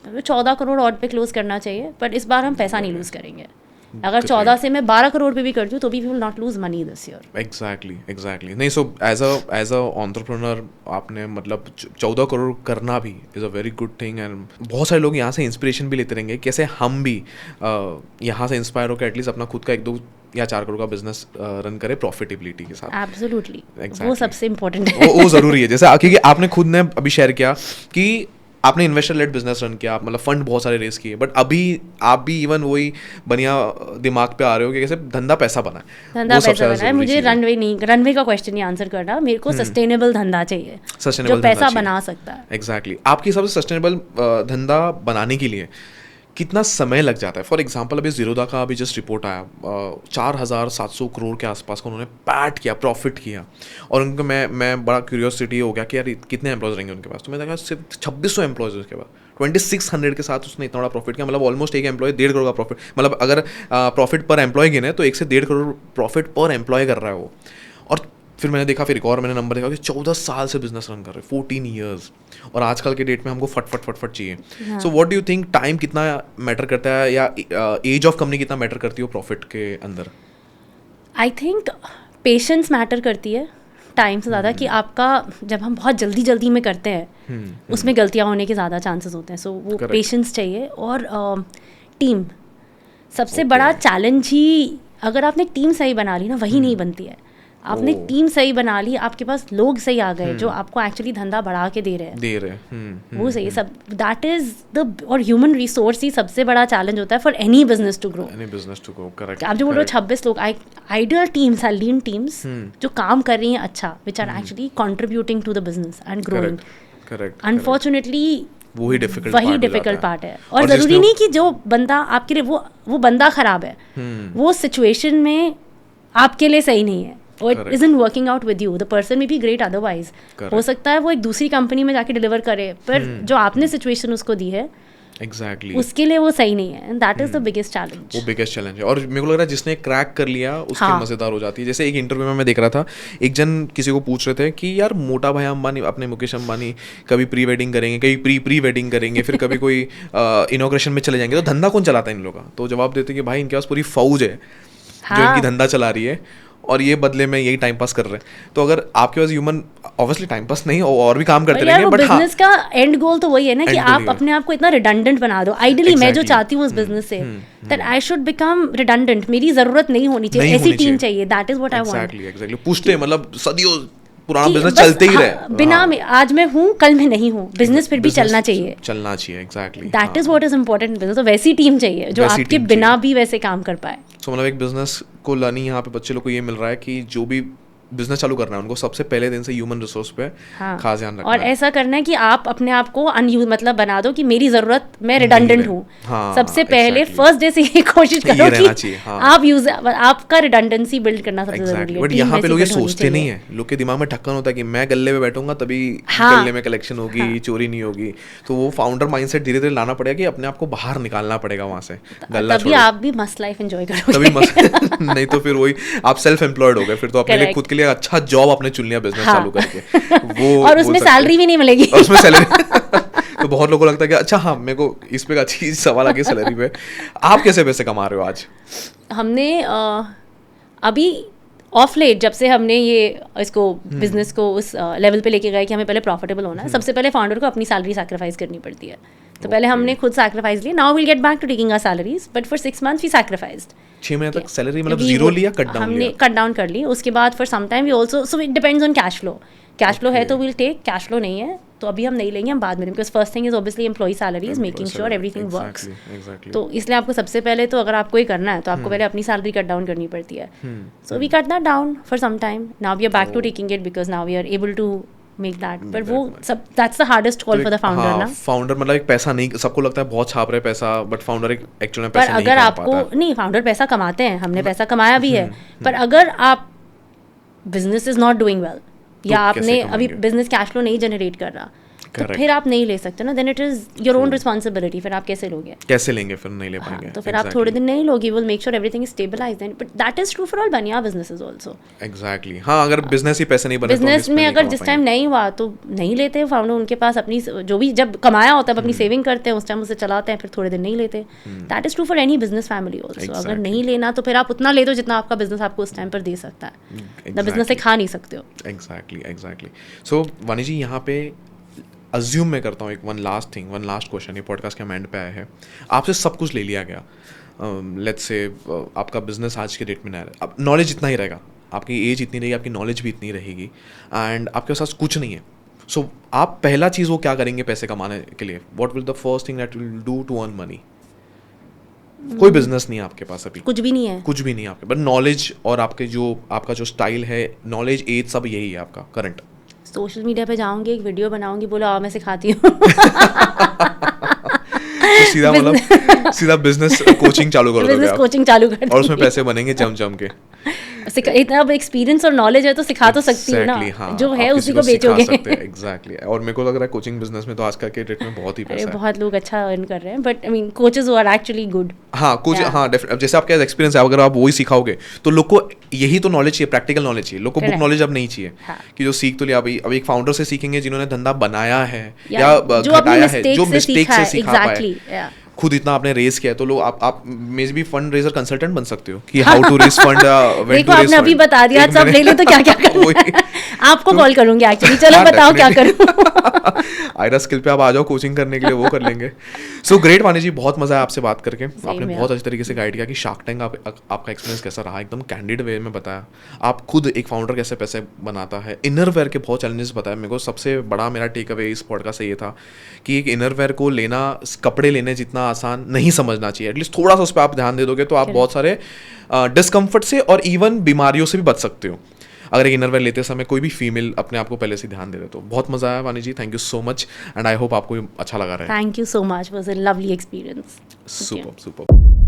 14 करोड़ और पे क्लोज करना चाहिए। बट इस बार हम पैसा नहीं लूज करेंगे। अगर 14 से मैं 12 करोड़ पे भी करती हूँ तो भी we will not lose money this year. Exactly नहीं। सो एज अ एंटरप्रेन्योर आपने मतलब 14 करोड़ करना भी is a very good thing, and बहुत सारे लोग यहाँ से इंस्पिरेशन भी लेते रहेंगे, कैसे हम भी यहाँ से इंस्पायर होकर एटलीस्ट अपना खुद का 1-2 या 4 करोड़ का बिजनेस रन करे प्रॉफिटेबिलिटी के साथ। एब्सोल्युटली, वो सबसे इम्पोर्टेंट है, वो जरूरी है। जैसे क्योंकि आपने खुद ने अभी शेयर किया कि आपने इन्वेस्टर लेड बिजनेस रन किया, मतलब फंड बहुत सारे रेस किए, बट अभी आप भी इवन वही बढ़िया दिमाग पे आ रहे हो कि कैसे धंधा पैसा बना है। मुझे रनवे का क्वेश्चन ही आंसर करना, मेरे को सस्टेनेबल धंधा चाहिए जो पैसा बना सकता है। एग्जैक्टली। आपके हिसाब से सस्टेनेबल धंधा बनाने के लिए कितना समय लग जाता है? फॉर एग्जाम्पल अभी जीरोधा का अभी जस्ट रिपोर्ट आया, 4700 करोड़ के आसपास का उन्होंने पैट किया, प्रॉफिट किया, और उनको मैं बड़ा क्यूरियोसिटी हो गया कि यार कितने एम्प्लॉयज़ रहेंगे उनके पास। तो मैंने देखा सिर्फ 2600 एम्प्लॉयज़ उसके पास, 2600 के साथ उसने इतना बड़ा प्रॉफिट किया, मतलब ऑलमोस्ट एक एम्प्लॉय 1.5 करोड़ का प्रॉफिट, मतलब अगर प्रॉफिट पर एम्प्लॉय गिने तो 1 से 1.5 करोड़ प्रॉफिट पर एम्प्लॉय कर रहा है वो। और फिर मैंने देखा, फिर एक और मैंने नंबर देखा कि 14 साल से बिजनेस रन कर रहे हैं, 14 ईयर्स, और आजकल के डेट में हमको फट चाहिए। सो what do you think, time कितना मैटर करता है, या एज ऑफ कंपनी कितना मैटर करती है प्रॉफिट के अंदर? आई थिंक पेशेंस मैटर करती है टाइम से ज़्यादा, कि आपका जब हम बहुत जल्दी में करते हैं उसमें गलतियाँ होने के ज़्यादा चांसेस होते हैं। सो वो पेशेंस चाहिए, और टीम सबसे बड़ा चैलेंज ही, अगर आपने टीम सही बना ली ना, वही नहीं बनती है। आपने टीम सही बना ली, आपके पास लोग सही आ गए जो आपको एक्चुअली धंधा बढ़ा के दे रहे हैं, वो सही सब, दैट इज द, और ह्यूमन रिसोर्स ही सबसे बड़ा चैलेंज होता है for any business to grow. Correct. आप जो बोल रहे हो 26 लोग, आइडियल टीम्स है, लीन टीम्स जो काम कर रही हैं अच्छा, which are actually contributing to the business and growing. Unfortunately वही डिफिकल्ट पार्ट है, और जरूरी नहीं कि जो बंदा आपके लिए वो बंदा खराब है, वो सिचुएशन में आपके लिए सही नहीं है, or it isn't working out with you, the person may be great otherwise. Correct. हो सकता है वो एक दूसरी कंपनी में जाके डिलीवर करे, पर जो आपने सिचुएशन उसको दी है एग्जैक्टली उसके लिए वो सही नहीं है, and that is the biggest challenge. वो बिगेस्ट चैलेंज है. और मेरे को लग रहा है जिसने क्रैक कर लिया उसकी हाँ. मजेदार हो जाती है. जैसे एक इंटरव्यू में मैं देख रहा था, एक जन किसी को पूछ रहे थे कि यार मोटा भाई अंबानी, अपने मुकेश अंबानी कभी प्री वेडिंग करेंगे, कभी प्री वेडिंग करेंगे, फिर कभी कोई इनॉग्रेशन में चले जाएंगे, तो धंधा कौन चलाता है इन लोगों का? तो जवाब देते कि भाई इनके पास पूरी फौज है जो इनकी धंधा चला रही है, और ये बदले में यही टाइम पास कर रहे हैं. तो अगर आपके पास ह्यूमन ऑब्वियसली टाइम पास नहीं और भी काम करते रहेंगे, बट बिजनेस का एंड गोल तो वही है ना कि आप अपने आप को इतना रिडंडेंट बना दो. आइडियली मैं जो चाहती हूँ उस बिजनेस से, that I should become redundant, मेरी जरूरत नहीं होनी चाहिए, ऐसी टीम चाहिए. That is what I want. Exactly पूछते मतलब सदियों पुराना बिजनेस चलते ही रहे, बिना में आज मैं हूँ कल मैं नहीं हूँ, बिजनेस फिर भी चलना चाहिए. Exactly. That is what is important business. तो वैसी टीम चाहिए जो आपके बिना भी वैसे काम कर पाए. सो मतलब एक बिजनेस को लर्निंग यहाँ पे बच्चे लोग को ये मिल रहा है कि जो भी बिजनेस चालू करना है उनको सबसे पहले दिन से ह्यूमन रिसोर्स पे खास ध्यान रखना और है. ऐसा करना है कि आप अपने आप को अनयूज मतलब बना दो कि मेरी जरूरत, मैं रिडंडेंट हूँ. सबसे पहले फर्स्ट डे से ये कोशिश करो कि आप यूज आपका रिडंडेंसी बिल्ड करना सबसे जरूरी है. बट यहाँ पे लोग ये सोचते नहीं है, लोग के दिमाग में ढक्कन होता है कि मैं गल्ले में बैठूंगा तभी गल्ले में कलेक्शन होगी, चोरी नहीं होगी. तो वो फाउंडर माइंडसेट धीरे धीरे लाना पड़ेगा कि अपने आप को बाहर निकालना पड़ेगा वहां से, गल्ला तभी आप भी मस्त लाइफ एंजॉय करोगे. तभी नहीं तो फिर वही आप सेल्फ एम्प्लॉयड हो गए, फिर तो अपने लिए खुद के लिए अच्छा जॉब आपने चुन लिया बिजनेस चालू करके. वो और उसमें सैलरी भी नहीं मिलेगी. उसमें सैलरी तो बहुत लोगों को लगता है कि अच्छा हाँ मेरे को इस पे अच्छी सवाल आ गया सैलरी पे. आप कैसे पैसे कमा रहे हो आज? हमने अभी ऑफ लेट जब से हमने ये इसको बिजनेस को उस लेवल पे लेके गए कि हमें पहले प्रॉफिटेबल होना है, सबसे पहले फाउंडर को अपनी सैलरी सैक्रिफाइस करनी पड़ती है. तो पहले हमने खुद सैक्रिफाइस लिया. Now will get back to taking our salaries, but for 6 months we sacrificed. 6 महीने तक सैलरी मतलब जीरो लिया, कट डाउन हमने कट डाउन कर ली. उसके बाद for some time we also, so it depends on cash flow. Cash flow है तो विल टेक, कैश फ्लो नहीं है तो अभी हम नहीं लेंगे, हम बाद में. Because first thing is obviously employee salaries, making sure everything works. तो इसलिए आपको सबसे पहले तो अगर आपको ये करना है तो आपको पहले अपनी सैलरी कट डाउन करनी पड़ती है. So we cut that down for some time. Now we are back to taking it because now we are able to make that. पर वो सब that's the hardest call for the founder ना. Founder मतलब एक पैसा नहीं, सबको लगता है बहुत छाप रहे पैसा, बट फाउंडर एक एक्चुअल में पैसा नहीं कमा पाता. पर अगर आपको नहीं, फाउंडर पैसा कमाते हैं, हमने पैसा कमाया भी है, पर अगर आप business is not doing well या आपने अभी बिजनेस कैश फ्लो नहीं जनरेट कर रहा, तो फिर आप नहीं ले सकते ना. Then it is your own responsibility. फिर आप कैसे लोगे? कैसे लेंगे? फिर नहीं ले पाएंगे. तो फिर आप थोड़े दिन नहीं लोगे. Will make sure everything is stabilised. But that is true for all bania businesses also. Exactly. हाँ, अगर बिजनेस ही पैसे नहीं बने, बिजनेस में अगर जिस टाइम नहीं हुआ तो नहीं लेते फाउंडर. उनके पास अपनी जो भी जब कमाया होता है अपनी सेविंग करते हैं, उस टाइम उसे चलाते हैं, फिर थोड़े दिन नहीं लेते. That is true for any business family also. अगर नहीं लेना तो फिर आप उतना ले दो जितना आपका बिजनेस आपको उस टाइम पर दे सकता है. द बिजनेस से खा नहीं सकते हो. एग्जैक्टली. सो वानी जी, यहाँ पे अज्यूम मैं करता हूँ एक वन लास्ट क्वेश्चन, ये पॉडकास्ट के एंड पे आया है. आपसे सब कुछ ले लिया गया. लेट्स से आपका बिजनेस आज के डेट में नहीं रहा, अब नॉलेज इतना ही रहेगा, आपकी एज इतनी रहेगी, आपकी नॉलेज भी इतनी रहेगी, एंड आपके पास कुछ नहीं है. सो आप पहला चीज़ वो क्या करेंगे पैसे कमाने के लिए? What will the first thing that will do to earn money? कोई बिजनेस नहीं है आपके पास अभी, कुछ भी नहीं है, कुछ भी नहीं है आपके, बट नॉलेज और आपका जो स्टाइल है, नॉलेज, एज, सब यही है आपका करंट. सोशल मीडिया पे जाऊंगी, एक वीडियो बनाऊंगी, बोलो आओ मैं सिखाती हूँ. सीधा बिजनेस कोचिंग चालू कर दोगे आप, और उसमें पैसे बनेंगे जम के. इतना एक्सपीरियंस और नॉलेज है तो सिखा तो सकती है ना. हाँ, जो है उसी को बेचोगे. एग्जैक्टली. और मेरे को लग रहा है कोचिंग बिजनेस में तो आज के डेट में बहुत ही पैसा है. बहुत लोग अच्छा अर्न कर रहे हैं, but I mean coaches are actually good. हाँ, कोच, हाँ, जैसे आपके पास एक्सपीरियंस है, अगर आप वही सिखाओगे तो लोग को यही तो नॉलेज चाहिए, प्रैक्टिकल नॉलेज चाहिए. लोग को बुक नॉलेज अब नहीं चाहिए कि जो सीख तो लिया. अब एक फाउंडर से सीखेंगे जिन्होंने धंधा बनाया है या घटाया है, जो मिस्टेक से सीखा पाए. खुद इतना आपने रेस किया है तो लोग आप may be fund raiser consultant बन सकते हो कि हाउ टू रेस फंड. देखो आपने अभी बता दिया, सब ले लो तो क्या क्या करना. आपको कॉल करूंगी एक्चुअली. चलो बताओ क्या करूं. आयरा स्किल पे आप आ जाओ कोचिंग करने के लिए, वो कर लेंगे. सो ग्रेट वानी जी, बहुत मजा आया आपसे बात करके. आपने बहुत अच्छे तरीके से गाइड किया कि शार्क टैंक आपका एक्सपीरियंस कैसा रहा, एकदम कैंडिड वे में बताया. आप खुद एक फाउंडर कैसे पैसे बनाता है, इनर वेयर के बहुत चैलेंजेस बताया. मेरे को सबसे बड़ा मेरा टेक अवे इस पॉडकास्ट से ये था कि एक इनर वेयर को लेना, कपड़े लेने जितना आसान नहीं समझना चाहिए. एटलीस्ट थोड़ा सा उस पर आप ध्यान दे दोगे तो आप बहुत सारे डिस्कम्फर्ट से और इवन बीमारियों से भी बच सकते हो, अगर एक इनरवेयर लेते समय कोई भी फीमेल अपने आप को पहले से ध्यान दे रहे. तो बहुत मजा आया Vani ji. Thank you so much, and I hope आपको अच्छा लगा रहा है. Thank you so much. Was a lovely experience. Super.